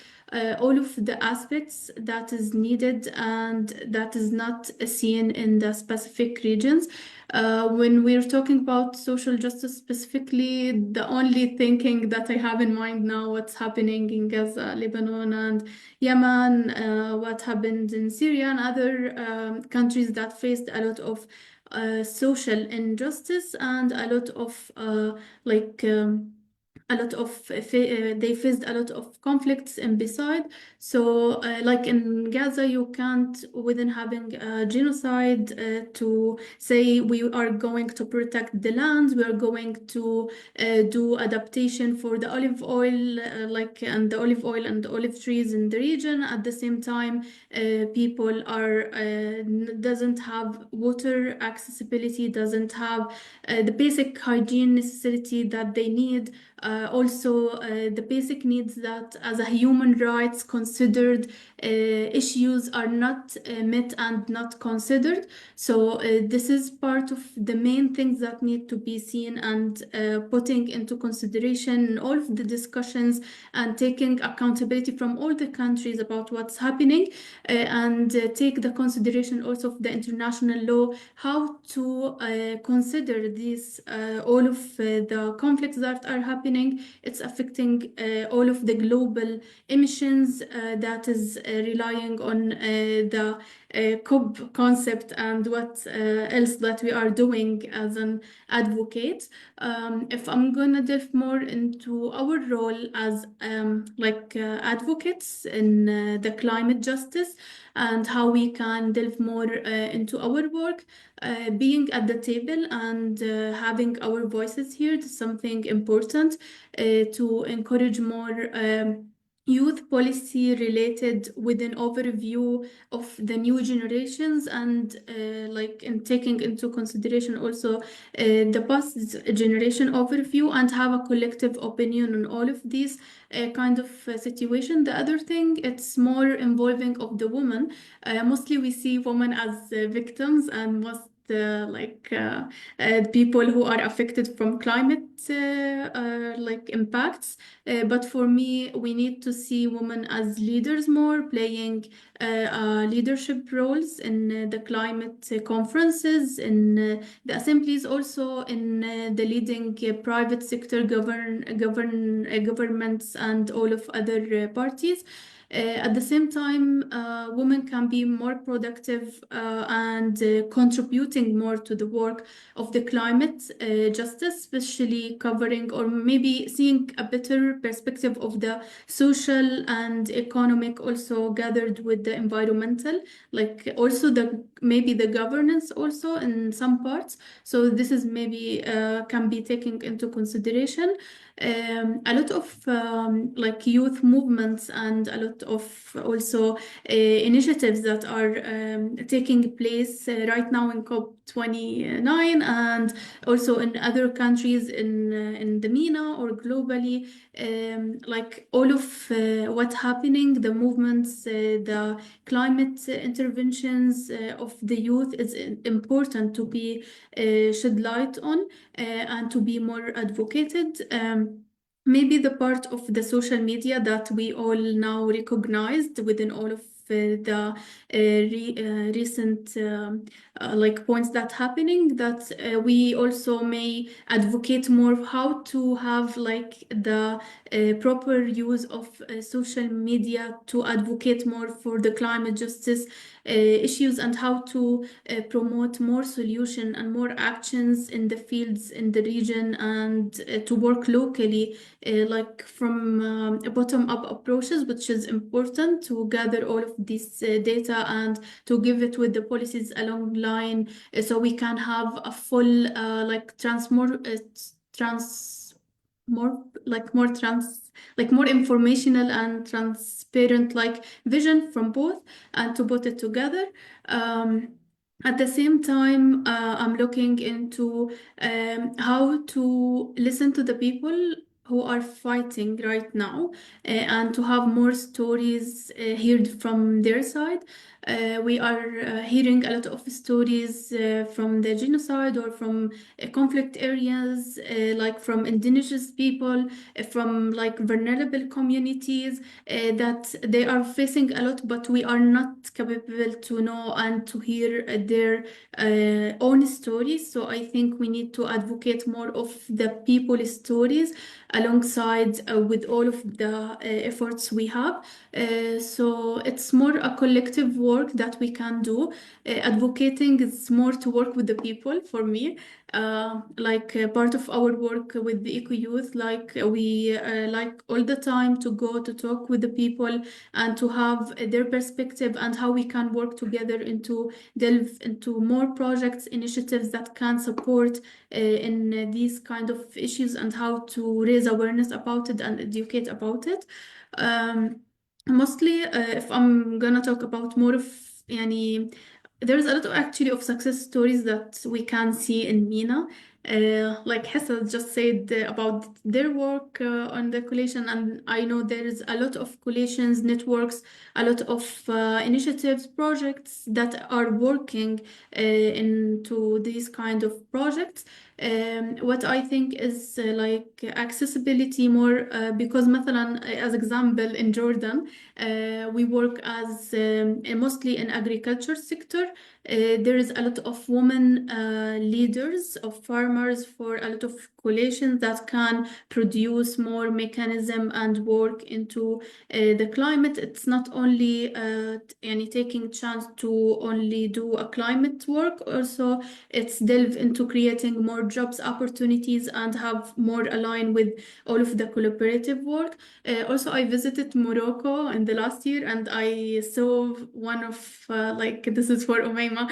all of the aspects that is needed and that is not seen in the specific regions. When we're talking about social justice specifically, the only thinking that I have in mind now, what's happening in Gaza, Lebanon, and Yemen, what happened in Syria and other countries that faced a lot of social injustice and a lot of they faced a lot of conflicts and beside. So like in Gaza, you can't, within having a genocide, to say we are going to protect the land, we are going to do adaptation for the olive oil, and the olive oil and the olive trees in the region. At the same time, people are doesn't have water accessibility, doesn't have the basic hygiene necessity that they need. Also, the basic needs that as a human rights considered issues are not met and not considered. So this is part of the main things that need to be seen and putting into consideration in all of the discussions, and taking accountability from all the countries about what's happening, and take the consideration also of the international law, how to consider these all of the conflicts that are happening. It's affecting all of the global emissions that is relying on the COP concept and what else that we are doing as an advocate. If I'm gonna delve more into our role as advocates in the climate justice and how we can delve more into our work, being at the table and having our voices here is something important to encourage more youth policy related with an overview of the new generations and like in taking into consideration also the past generation overview and have a collective opinion on all of these kind of situation. The other thing, it's more involving of the woman. Mostly we see women as victims and most people who are affected from climate like impacts. But for me, we need to see women as leaders more, playing leadership roles in the climate conferences, in the assemblies, also in the leading private sector governments and all of other parties. At the same time, women can be more productive and contributing more to the work of the climate justice, especially covering or maybe seeing a better perspective of the social and economic also gathered with the environmental, like also the maybe the governance also in some parts. So this is maybe can be taken into consideration. A lot of like youth movements and a lot of also initiatives that are taking place right now in COP29 and also in other countries in the MENA or globally. Like all of what's happening, the movements, the climate interventions of the youth is important to be shed light on and to be more advocated. Maybe the part of the social media that we all now recognized within all of the recent like points that happening, that we also may advocate more how to have like the proper use of social media to advocate more for the climate justice issues and how to promote more solution and more actions in the fields in the region and to work locally like from bottom-up approaches, which is important to gather all of this data and to give it with the policies along line so we can have a full like more informational and transparent like vision from both and to put it together. At the same time, I'm looking into how to listen to the people who are fighting right now and to have more stories heard from their side. We are hearing a lot of stories from the genocide or from conflict areas, like from indigenous people, from like vulnerable communities that they are facing a lot, but we are not capable to know and to hear their own stories. So I think we need to advocate more of the people's stories alongside with all of the efforts we have. So it's more a collective work that we can do. Advocating is more to work with the people for me. Part of our work with the eco youth, like we like all the time to go to talk with the people and to have their perspective and how we can work together into delve into more projects, initiatives that can support in these kind of issues and how to raise awareness about it and educate about it. Mostly, if I'm gonna talk about more of يعني there's a lot of actually of success stories that we can see in MENA. Like Hessa just said about their work on the coalition, and I know there is a lot of coalitions, networks, a lot of initiatives, projects that are working into these kind of projects. What I think is like accessibility more because مثلا as example in Jordan we work as mostly in agriculture sector. There is a lot of women leaders of farmers for a lot of coalitions that can produce more mechanism and work into the climate. It's not only taking chance to only do a climate work, also it's delve into creating more jobs opportunities and have more aligned with all of the collaborative work. Also, I visited Morocco in the last year and I saw one of this is for Umayma,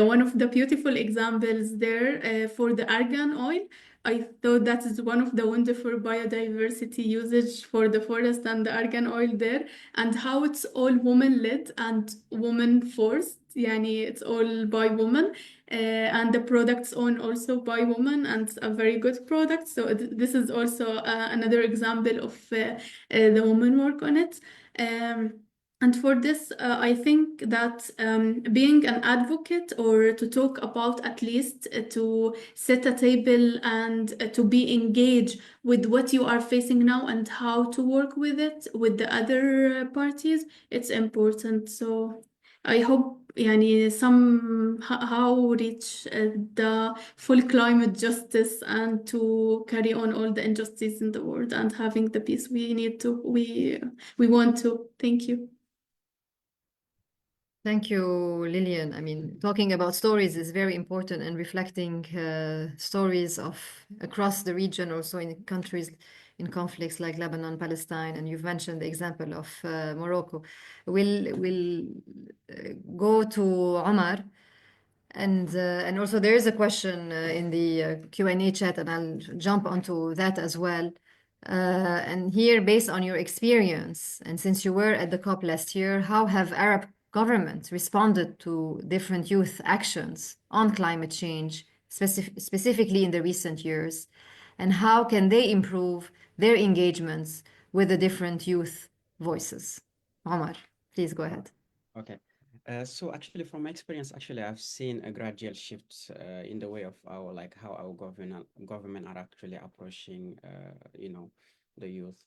one of the beautiful examples there for the argan oil. I thought that is one of the wonderful biodiversity usage for the forest and the argan oil there, and how it's all woman-led and woman-forced. Yani it's all by women, and the products owned also by women, and it's a very good product. So this is also another example of the women work on it. Um, and for this, I think that being an advocate or to talk about at least to set a table and to be engaged with what you are facing now and how to work with it with the other parties, it's important. So I hope يعني somehow reach the full climate justice and to carry on all the injustices in the world and having the peace we want to. Thank you. Thank you, Lillian. I mean, talking about stories is very important and reflecting stories of across the region, also in countries in conflicts like Lebanon, Palestine, and you've mentioned the example of Morocco. We'll go to Omar, and also there is a question in the Q&A chat, and I'll jump onto that as well. And here, based on your experience, and since you were at the COP last year, how have Arab governments responded to different youth actions on climate change, specifically in the recent years? And how can they improve their engagements with the different youth voices? Omar, please go ahead. Okay. So actually, from my experience, actually, I've seen a gradual shift in the way of our like how our government are actually approaching, the youth.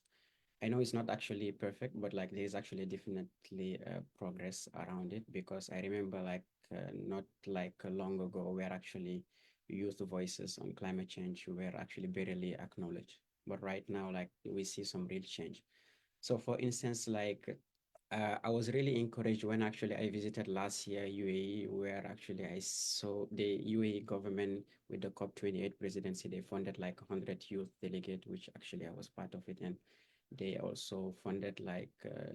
I know it's not actually perfect, but like there's actually definitely progress around it because I remember like not like long ago where actually youth voices on climate change were actually barely acknowledged. But right now, like we see some real change. So for instance, like I was really encouraged when actually I visited last year UAE, where actually I saw the UAE government with the COP28 presidency, they funded like 100 youth delegate, which actually I was part of it. And they also funded like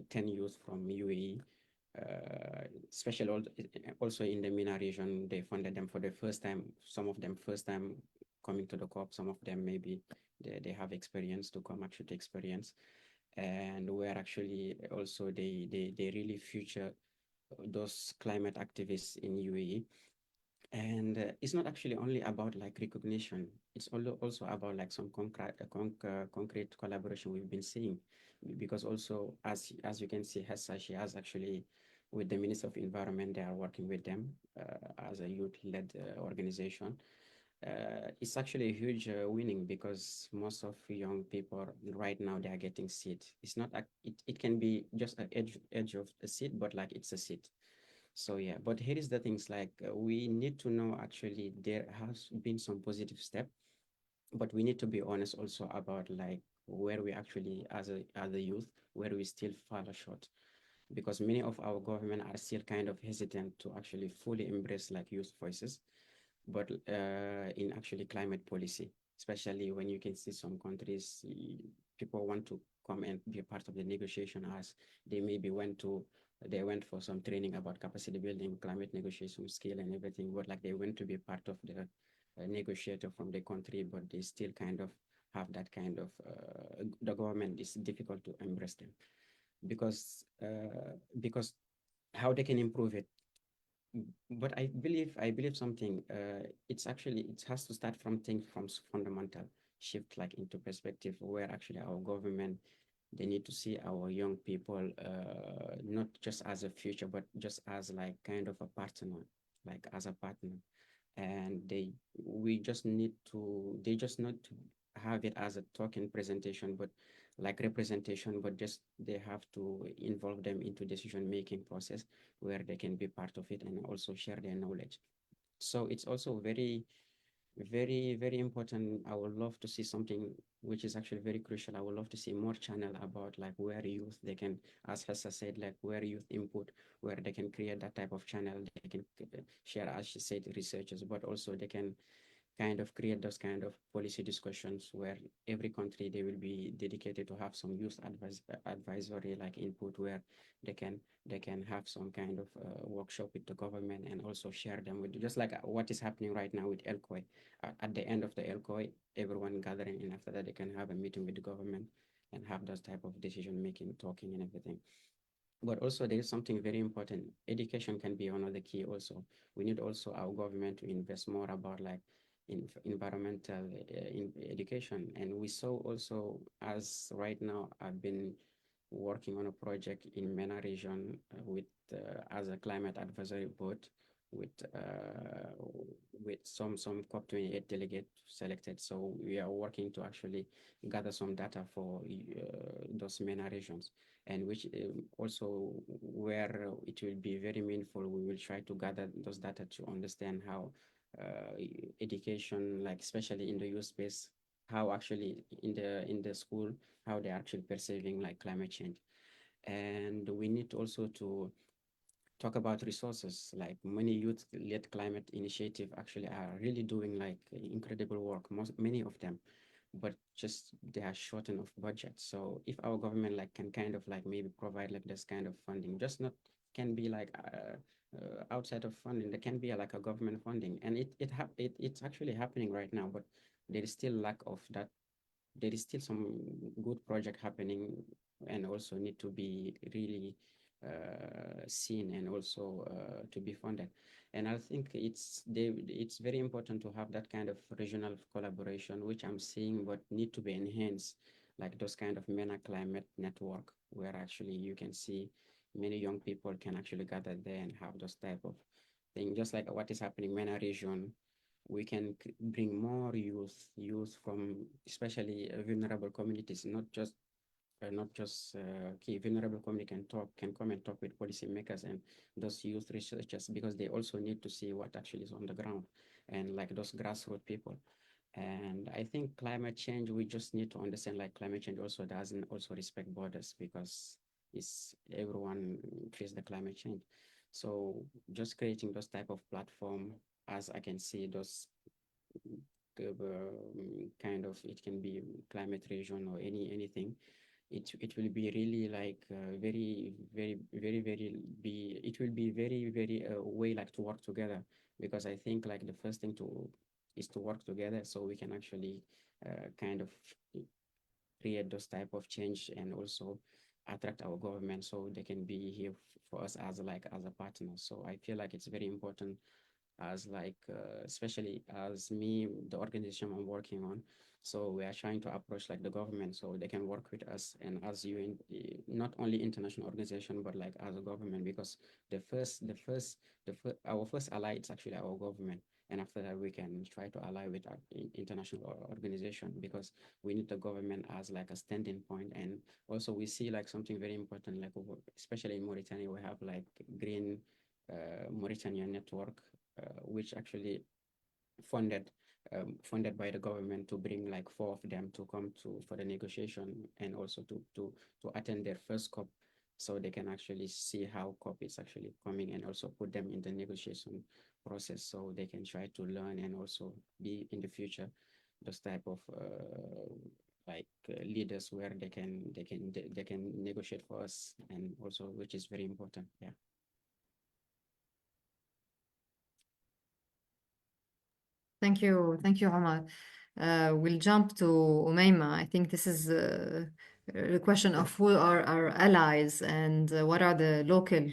10 youth from UAE, especially also in the MENA region. They funded them for the first time, some of them first time coming to the COP, some of them maybe they have experience to come actually to experience. And where actually also they really feature those climate activists in UAE. And it's not actually only about like recognition. It's also about like some concrete collaboration we've been seeing, because also as you can see, Hessa, she has actually with the Minister of Environment, they are working with them as a youth-led organization. It's actually a huge winning because most of young people right now they are getting seat. It's not it can be just an edge of a seat, but like it's a seat. So yeah, but here is the things like we need to know actually there has been some positive step, but we need to be honest also about like where we actually as a youth where we still fall short, because many of our government are still kind of hesitant to actually fully embrace like youth voices, but in actually climate policy, especially when you can see some countries, people want to come and be a part of the negotiation as they maybe they went for some training about capacity building, climate negotiation skill and everything, but like they went to be part of the negotiator from the country, but they still kind of have that kind of, the government is difficult to embrace them because how they can improve it. But I believe something. It has to start from things from fundamental shift, like into perspective where actually our government they need to see our young people not just as a future, but just as like kind of a partner, like as a partner, and we just need to they just not to have it as a token presentation, but like representation, but just they have to involve them into decision making process where they can be part of it and also share their knowledge. So it's also very, very, very important. I would love to see something which is actually very crucial. I would love to see more channel about like where youth they can, as Hessa said, like where youth input, where they can create that type of channel. They can share, as she said, researchers, but also they can kind of create those kind of policy discussions where every country they will be dedicated to have some youth advisory like input where they can have some kind of workshop with the government and also share them with just like what is happening right now with ELCOI. At the end of the ELCOI, everyone gathering, and after that they can have a meeting with the government and have those type of decision making, talking and everything. But also there is something very important. Education can be one of the key also. We need also our government to invest more about like environmental education. And we saw also, as right now I've been working on a project in MENA region with as a climate advisory board with some COP28 delegate selected. So we are working to actually gather some data for those MENA regions, and which also where it will be very meaningful. We will try to gather those data to understand how education, like especially in the youth space, how actually in the school, how they're actually perceiving like climate change. And we need also to talk about resources. Like many youth-led climate initiative actually are really doing like incredible work, many of them, but just they are short enough budget. So if our government like can kind of like maybe provide like this kind of funding, just not can be like outside of funding, there can be like a government funding, and it's actually happening right now, but there is still lack of that. There is still some good project happening and also need to be really seen and also to be funded. And I think it's very important to have that kind of regional collaboration, which I'm seeing, but need to be enhanced, like those kind of MENA climate network, where actually you can see many young people can actually gather there and have those type of thing, just like what is happening MENA region. We can bring more youth from especially vulnerable communities, not just key vulnerable community can come and talk with policymakers and those youth researchers, because they also need to see what actually is on the ground and like those grassroots people. And I think climate change, we just need to understand like climate change also doesn't also respect borders, because it's everyone face the climate change. So just creating those type of platform, as I can see those kind of, it can be climate region or anything. It will be really like it will be very way like to work together, because I think like the first thing is to work together, so we can actually kind of create those type of change and also attract our government so they can be here for us as a partner. So I feel like it's very important, as like especially as me, the organization I'm working on. So we are trying to approach like the government so they can work with us, and as you not only international organization but like as a government, because our first ally is actually our government, and after that we can try to ally with our international organization, because we need the government as like a standing point. And also we see like something very important, like especially in Mauritania, we have like green Mauritania network, which actually funded funded by the government, to bring like 4 of them to come to for the negotiation, and also to attend their first COP, so they can actually see how COP is actually coming, and also put them in the negotiation process, so they can try to learn and also be in the future those type of leaders, where they can negotiate for us, and also which is very important. Yeah. Thank you, Omar. We'll jump to Umayma. I think this is the question of who are our allies, and what are the local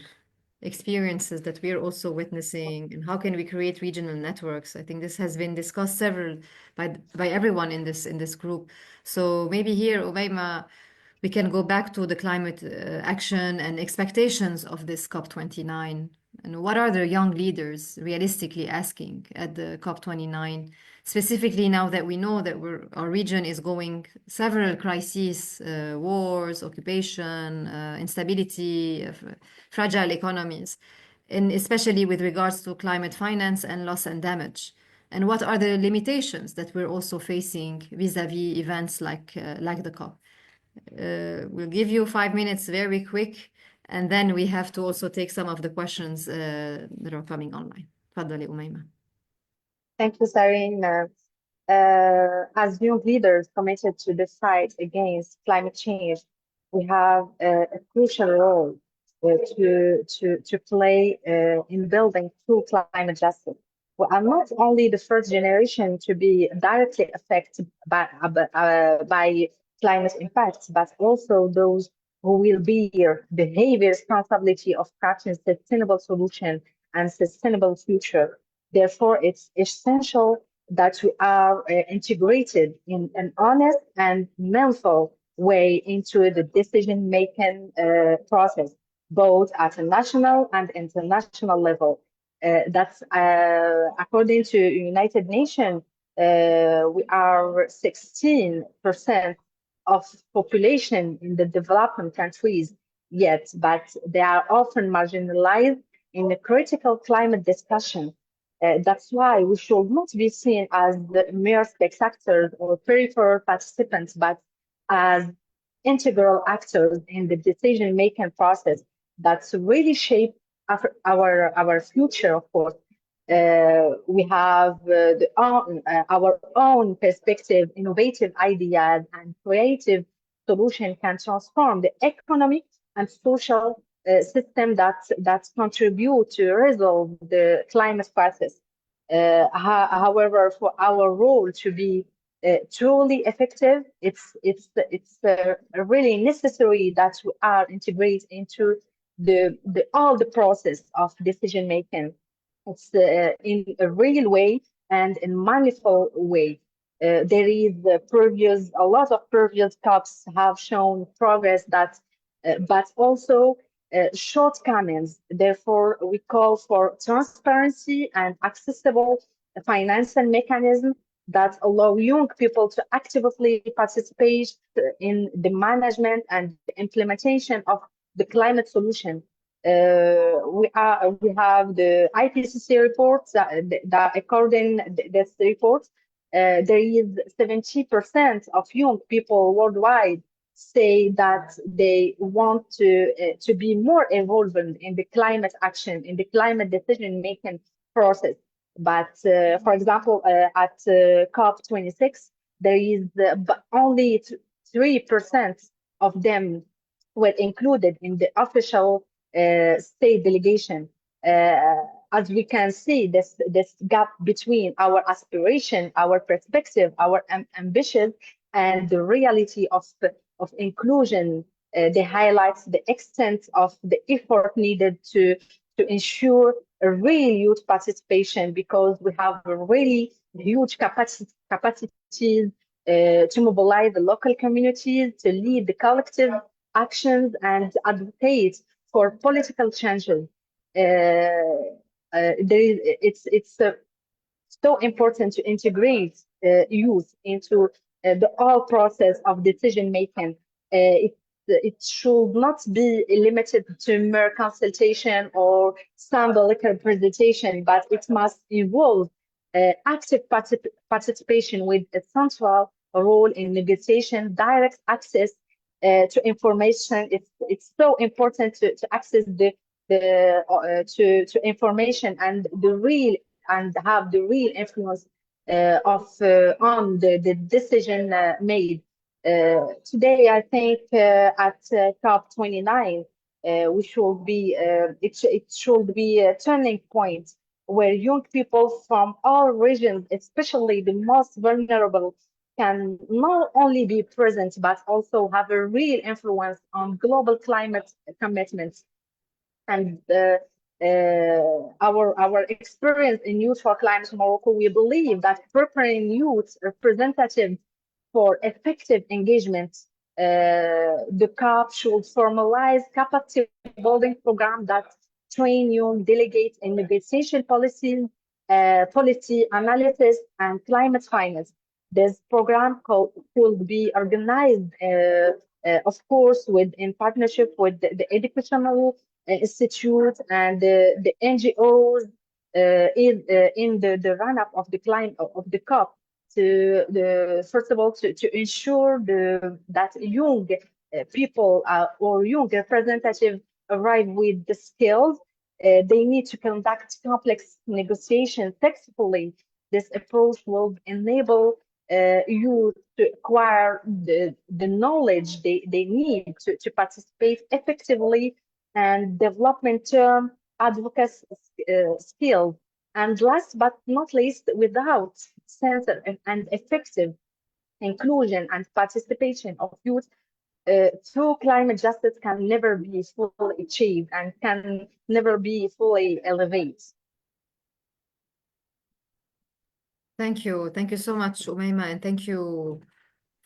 experiences that we are also witnessing, and how can we create regional networks. I think this has been discussed several by everyone in this group. So maybe here, Umayma, we can go back to the climate action and expectations of this COP29. And what are the young leaders realistically asking at the COP29, specifically now that we know that our region is going several crises, wars, occupation, instability, fragile economies, and especially with regards to climate finance and loss and damage. And what are the limitations that we're also facing vis-a-vis events like the COP? We'll give you 5 minutes very quick, and then we have to also take some of the questions that are coming online. تفضلي أميمة. Thank you, Sarine. As young leaders committed to the fight against climate change, we have a crucial role to play in building true climate justice. We are not only the first generation to be directly affected by climate impacts, but also those who will bear the heavy responsibility of crafting sustainable solution and sustainable future. Therefore, it's essential that we are integrated in an honest and meaningful way into the decision-making process, both at a national and international level. That's according to United Nations, we are 16% of population in the developing countries yet, but they are often marginalized in the critical climate discussion. That's why we should not be seen as the mere spectators or peripheral participants, but as integral actors in the decision-making process that's really shape our future, of course. We have our own perspective, innovative ideas, and creative solution can transform the economic and social system that contribute to resolve the climate crisis. However, for our role to be truly effective, it's really necessary that we are integrated into the all the process of decision making. It's in a real way and in manifold way. There is a lot of previous COPs have shown progress but also shortcomings. Therefore, we call for transparency and accessible financial mechanisms that allow young people to actively participate in the management and the implementation of the climate solution. We have the IPCC report that according this report, there is 70% of young people worldwide say that they want to be more involved in the climate action, in the climate decision making process. But for example, at COP26, there is only 3% of them were included in the official state delegation. As we can see, this gap between our aspiration, our perspective, our ambition, and the reality of inclusion, they highlight the extent of the effort needed to ensure a real youth participation, because we have a really huge capacities to mobilize the local communities, to lead the collective actions and advocate for political changes. It's so important to integrate youth into the whole process of decision making. It should not be limited to mere consultation or symbolic representation, but it must involve active participation with a central role in negotiation, direct access to information. It's so important to access to information and have the real influence on the decision made. Today, I think at COP29, we should be it should be a turning point where young people from all regions, especially the most vulnerable, can not only be present but also have a real influence on global climate commitments. And our experience in Youth for Climate Morocco, we believe that preparing youth representatives for effective engagement, the COP should formalize capacity building program that train young delegates in negotiation policies, policy analysis, and climate finance. This program could be organized, of course, in partnership with the educational institute and the NGOs in the run-up of the climate of the COP. First of all, to ensure that young people or young representatives arrive with the skills they need to conduct complex negotiations successfully This approach will enable youth to acquire the knowledge they need to participate effectively and development term advocacy skills. And last but not least, without sensitive and effective inclusion and participation of youth, true climate justice can never be fully achieved and can never be fully elevated. Thank you. Thank you so much, Umayma, and thank you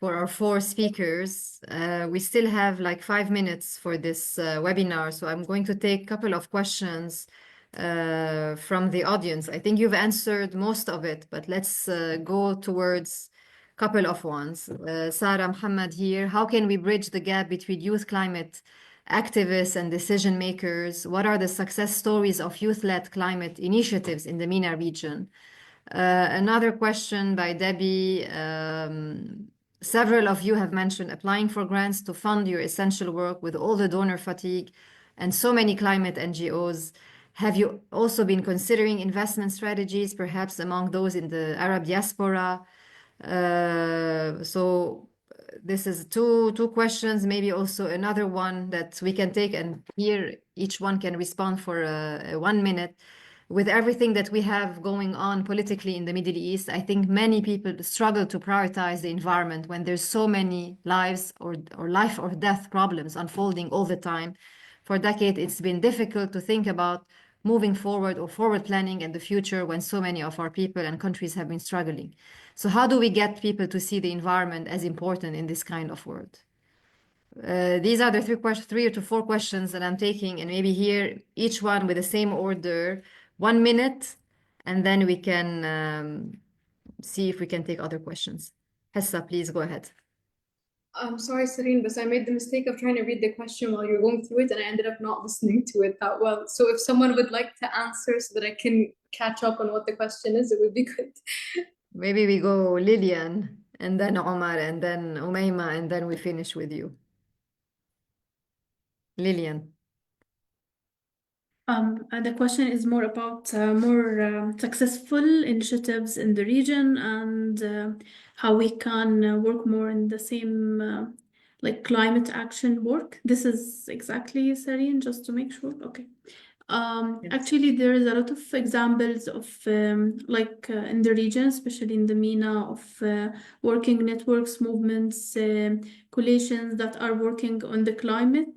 for our four speakers. We still have like 5 minutes for this webinar, so I'm going to take a couple of questions from the audience. I think you've answered most of it, but let's go towards a couple of ones. Sarah Muhammad here. How can we bridge the gap between youth climate activists and decision makers? What are the success stories of youth-led climate initiatives in the MENA region? Another question by Debbie. Several of you have mentioned applying for grants to fund your essential work with all the donor fatigue and so many climate NGOs. Have you also been considering investment strategies, perhaps among those in the Arab diaspora? So this is two questions, maybe also another one that we can take, and here each one can respond for 1 minute. With everything that we have going on politically in the Middle East, I think many people struggle to prioritize the environment when there's so many lives or life or death problems unfolding all the time. For decades, it's been difficult to think about moving forward or forward planning in the future when so many of our people and countries have been struggling. So how do we get people to see the environment as important in this kind of world? These are the three to four questions that I'm taking, and maybe here each one with the same order, 1 minute, and then we can see if we can take other questions. Hessa, please go ahead. I'm sorry, Serene, but I made the mistake of trying to read the question while you're going through it, and I ended up not listening to it that well. So if someone would like to answer so that I can catch up on what the question is, it would be good. Maybe we go Lillian, and then Omar, and then Umayma, and then we finish with you. Lillian. The question is more about more successful initiatives in the region and how we can work more in the same like climate action work. This is exactly, Sareen, just to make sure. Okay. Yes. Actually, there is a lot of examples of like in the region, especially in the MENA, of working networks, movements, coalitions that are working on the climate.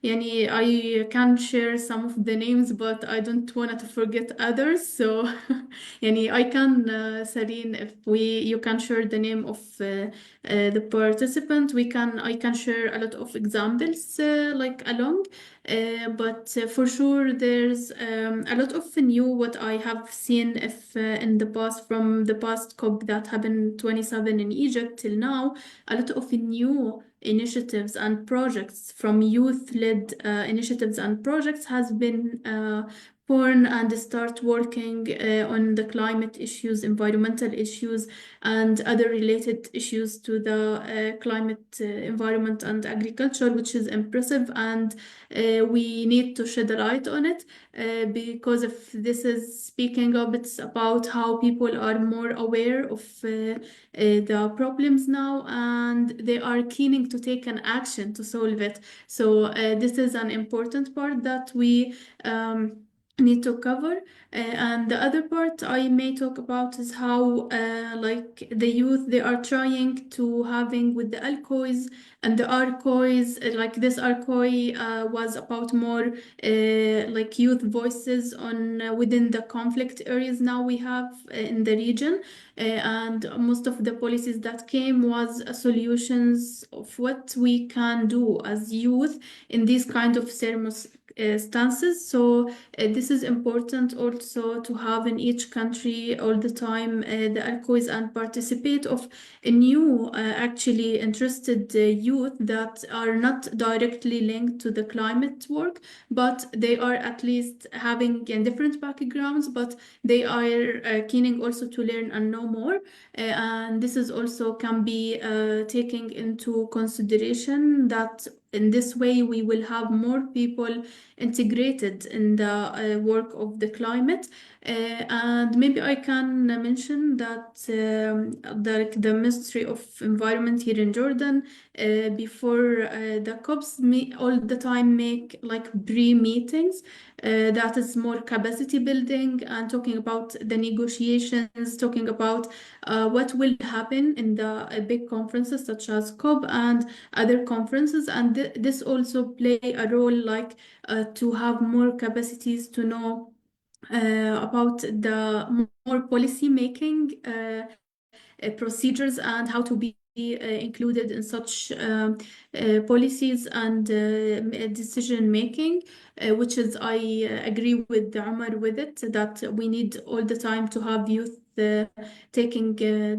Yani I can share some of the names, but I don't want to forget others. So, yani I can, Sareen, if you can share the name of the participant, I can share a lot of examples like along. But for sure, there's a lot of new what I have seen if in the past from the past COP that happened 27 in Egypt till now, a lot of new initiatives and projects from youth-led initiatives and projects has been born and start working on the climate issues, environmental issues, and other related issues to the climate, environment, and agriculture, which is impressive, and we need to shed a light on it because if this is speaking up, it's about how people are more aware of the problems now and they are keen to take an action to solve it. So this is an important part that we need to cover. And the other part I may talk about is how like the youth, they are trying to having with the alcoys and the arcoys, like this arcoy was about more like youth voices on within the conflict areas now we have in the region. And most of the policies that came was solutions of what we can do as youth in these kind of circumstances. So this is important also to have in each country all the time the alcoys and participate of a new actually interested youth that are not directly linked to the climate work, but they are at least having different backgrounds, but they are keen also to learn and know more. And this is also can be taken into consideration that in this way we will have more people integrated in the work of the climate. And maybe I can mention that the Ministry of Environment here in Jordan, before the COPs, all the time make like pre-meetings that is more capacity building and talking about the negotiations, talking about what will happen in the big conferences such as COP and other conferences. And this also play a role like to have more capacities to know about the more policy making procedures and how to be included in such policies and decision making, which is I agree with Omar with it, that we need all the time to have youth taking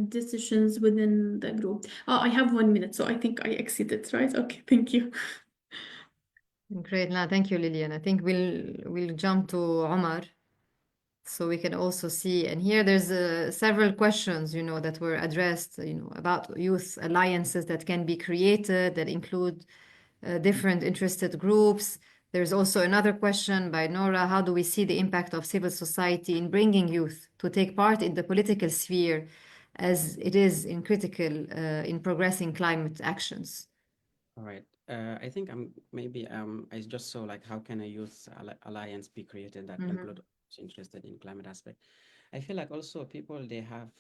decisions within the group. I have 1 minute, so I think I exceeded, right? Okay, thank you. Great. Now, thank you, Lillian. I think we'll jump to Omar, so we can also see. And here there's several questions, that were addressed, about youth alliances that can be created that include different interested groups. There's also another question by Nora: how do we see the impact of civil society in bringing youth to take part in the political sphere, as it is critical in progressing climate actions? All right. I think I just saw like how can a youth alliance be created that include those interested in climate aspect. I feel like also people they have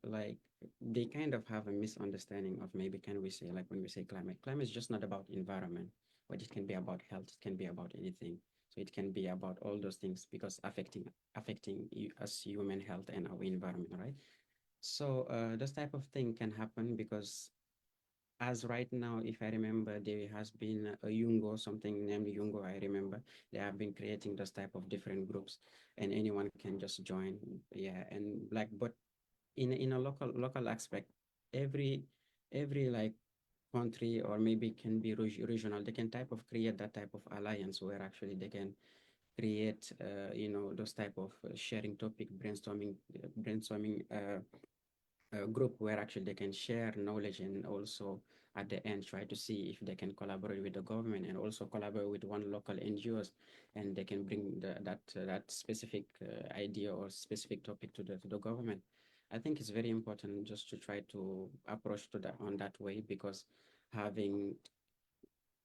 like they kind of have a misunderstanding of maybe can we say like when we say climate is just not about environment, but it can be about health, it can be about anything. So it can be about all those things because affecting us human health and our environment, right? So this type of thing can happen because as right now, if I remember, there has been a Yungo, something named Yungo, I remember. They have been creating those type of different groups and anyone can just join. Yeah, and like, but in a local aspect, every like country or maybe it can be regional, they can type of create that type of alliance where actually they can create, those type of sharing topic, brainstorming group where actually they can share knowledge and also at the end try to see if they can collaborate with the government and also collaborate with one local NGOs and they can bring that specific idea or specific topic to the government. I think it's very important just to try to approach to that on that way because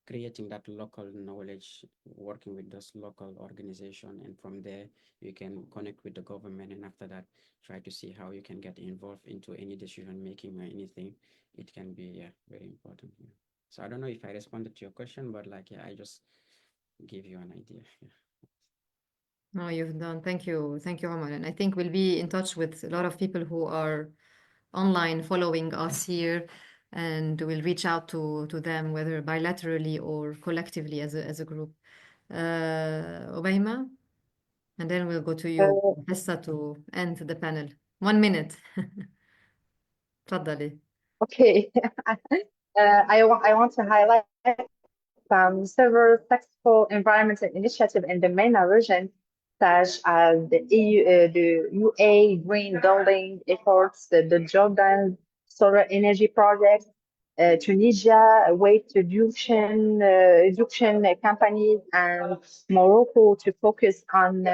creating that local knowledge, working with this local organization, and from there you can connect with the government, and after that try to see how you can get involved into any decision making or anything. It can be very important. Yeah. So I don't know if I responded to your question, but like I just give you an idea. Yeah. No, you've done. Thank you, Omar. And I think we'll be in touch with a lot of people who are online following us here, and we'll reach out to them, whether bilaterally or collectively as a group. Obaima, and then we'll go to you, Hessa, to end the panel. 1 minute. تفضلي. Okay. I want to highlight several successful environmental initiatives in the MENA region, such as the the UA green building efforts, the Jordan solar energy project, Tunisia waste reduction companies, and Morocco to focus on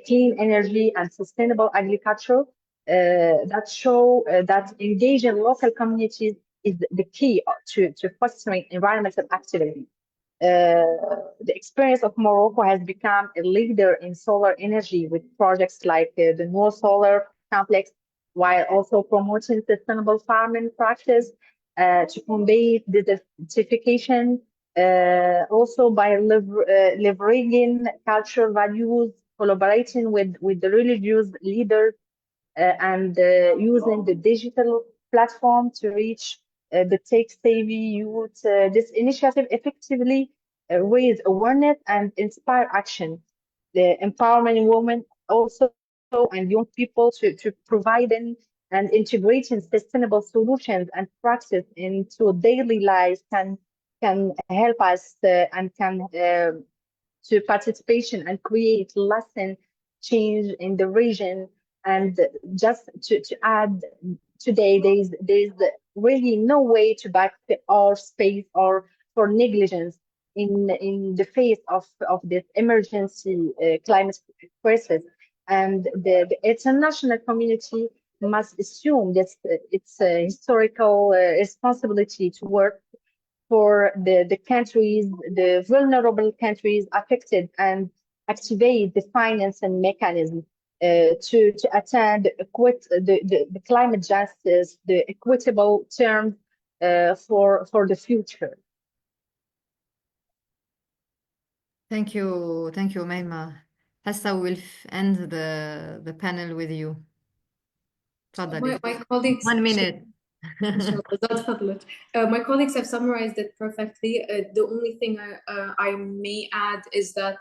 clean energy and sustainable agriculture. That show that engaging local communities is the key to fostering environmental activity. The experience of Morocco has become a leader in solar energy with projects like the Noor Solar Complex, while also promoting sustainable farming practice to combat desertification, also by leveraging cultural values, collaborating with the religious leaders, and using the digital platform to reach the tech-savvy youth. This initiative effectively raise awareness and inspire action. The empowering women also and young people to providing and integrating sustainable solutions and practice into daily lives can help us and can to participation and create lasting change in the region. And just to add, today there's really no way to back our space or for negligence. in the face of this emergency climate crisis. And the international community must assume that its historical responsibility to work for the countries, the vulnerable countries affected, and activate the financing mechanism to attain the climate justice, the equitable terms for the future. Thank you, Umayma. Hassa will end the panel with you. تفضلي. My colleagues, 1 minute. My colleagues have summarized it perfectly. The only thing I may add is that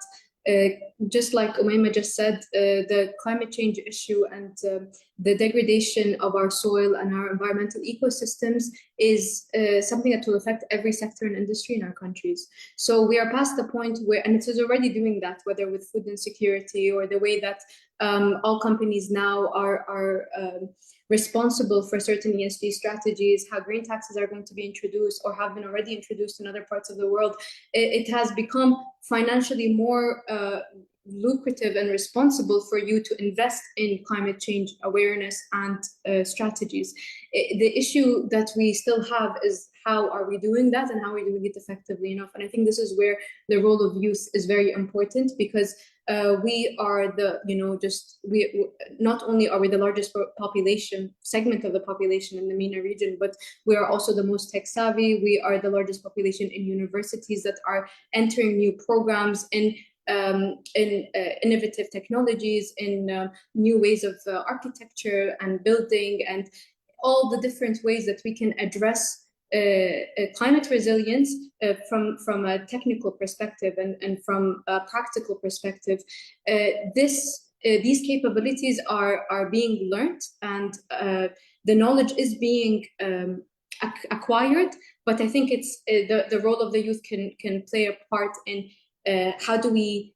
just like Umayma just said, the climate change issue and the degradation of our soil and our environmental ecosystems is something that will affect every sector and industry in our countries. So we are past the point where, and it is already doing that, whether with food insecurity or the way that all companies now are responsible for certain ESG strategies, how green taxes are going to be introduced or have been already introduced in other parts of the world. It has become financially more lucrative and responsible for you to invest in climate change awareness and strategies. The issue that we still have is how are we doing that and how are we doing it effectively enough? And I think this is where the role of youth is very important, because we are the, we not only are we the largest population segment of the population in the MENA region, but we are also the most tech savvy. We are the largest population in universities that are entering new programs in innovative technologies, in new ways of architecture and building, and all the different ways that we can address climate resilience from a technical perspective and from a practical perspective. These capabilities are being learned, and the knowledge is being acquired. But I think it's the role of the youth can play a part in how do we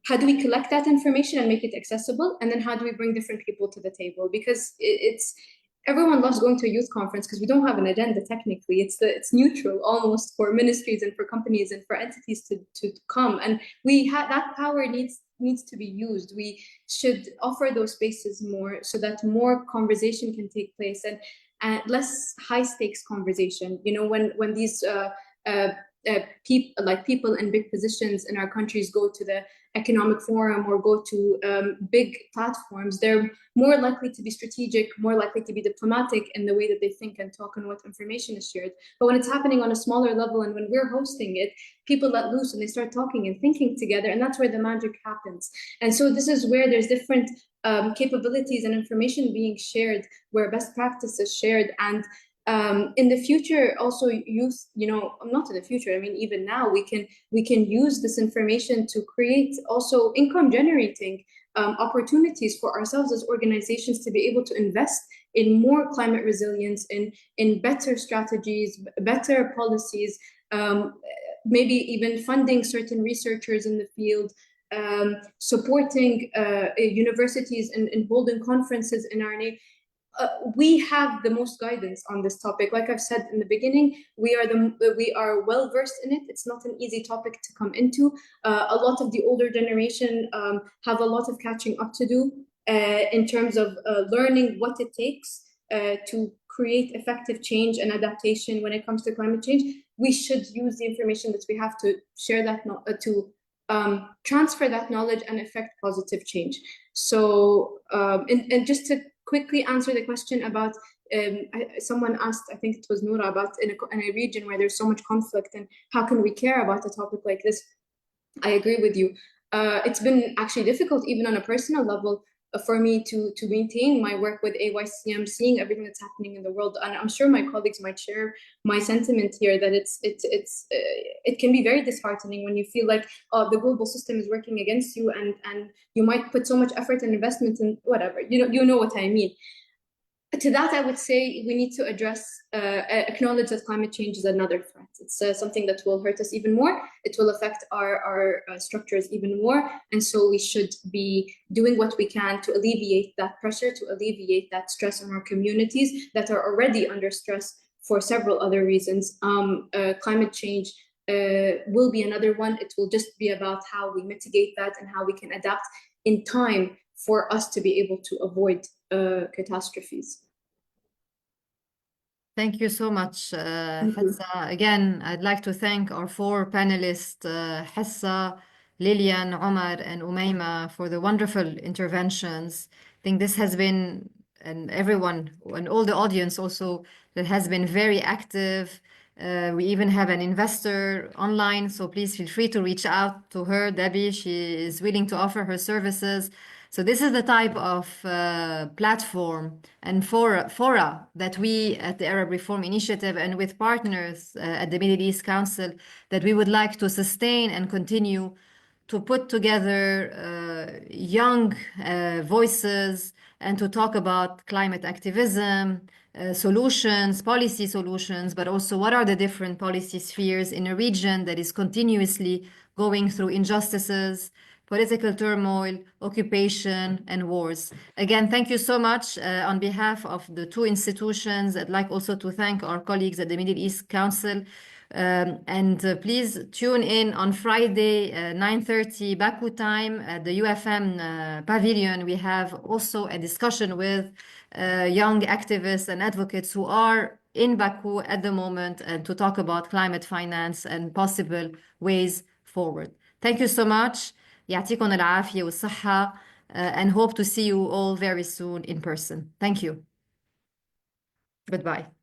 collect that information and make it accessible, and then how do we bring different people to the table? Because everyone loves going to a youth conference because we don't have an agenda technically. It's neutral almost for ministries and for companies and for entities to come, and that power needs to be used. We should offer those spaces more so that more conversation can take place and less high stakes conversation. When these people in big positions in our countries go to the economic forum or go to big platforms, they're more likely to be strategic, more likely to be diplomatic in the way that they think and talk and what information is shared. But when it's happening on a smaller level and when we're hosting it, people let loose and they start talking and thinking together, and that's where the magic happens. And so this is where there's different capabilities and information being shared, where best practice is shared. And in the future, also youth, not in the future, I mean, even now we can use this information to create also income generating opportunities for ourselves as organizations to be able to invest in more climate resilience, in better strategies, better policies, maybe even funding certain researchers in the field, supporting universities in holding conferences in our name. We have the most guidance on this topic. Like I've said in the beginning, we are well versed in it. It's not an easy topic to come into. A lot of the older generation have a lot of catching up to do in terms of learning what it takes to create effective change and adaptation when it comes to climate change. We should use the information that we have to share that, to transfer that knowledge and effect positive change. So, and just to quickly answer the question about, someone asked, I think it was Noura, about in a region where there's so much conflict and how can we care about a topic like this? I agree with you. It's been actually difficult, even on a personal level, for me to maintain my work with AYCM, seeing everything that's happening in the world. And I'm sure my colleagues might share my sentiment here that it can be very disheartening when you feel like the global system is working against you, and you might put so much effort and investment in whatever. You know what I mean. To that, I would say we need to acknowledge that climate change is another threat. It's something that will hurt us even more. It will affect our structures even more. And so we should be doing what we can to alleviate that pressure, to alleviate that stress on our communities that are already under stress for several other reasons. Climate change will be another one. It will just be about how we mitigate that and how we can adapt in time for us to be able to avoid catastrophes. Thank you so much, Hassa. Again, I'd like to thank our four panelists, Hassa, Lilian, Omar, and Umayma, for the wonderful interventions. I think this has been, and everyone, and all the audience also, that has been very active. We even have an investor online, so please feel free to reach out to her, Debbie. She is willing to offer her services. So this is the type of platform and fora that we at the Arab Reform Initiative and with partners at the Middle East Council that we would like to sustain and continue to put together young voices and to talk about climate activism, solutions, policy solutions, but also what are the different policy spheres in a region that is continuously going through injustices, political turmoil, occupation, and wars. Again, thank you so much on behalf of the two institutions. I'd like also to thank our colleagues at the Middle East Council. And please tune in on Friday, 9:30 Baku time at the UFM pavilion. We have also a discussion with young activists and advocates who are in Baku at the moment and to talk about climate finance and possible ways forward. Thank you so much. يعطيكم العافية والصحة and hope to see you all very soon in person. Thank you. Goodbye.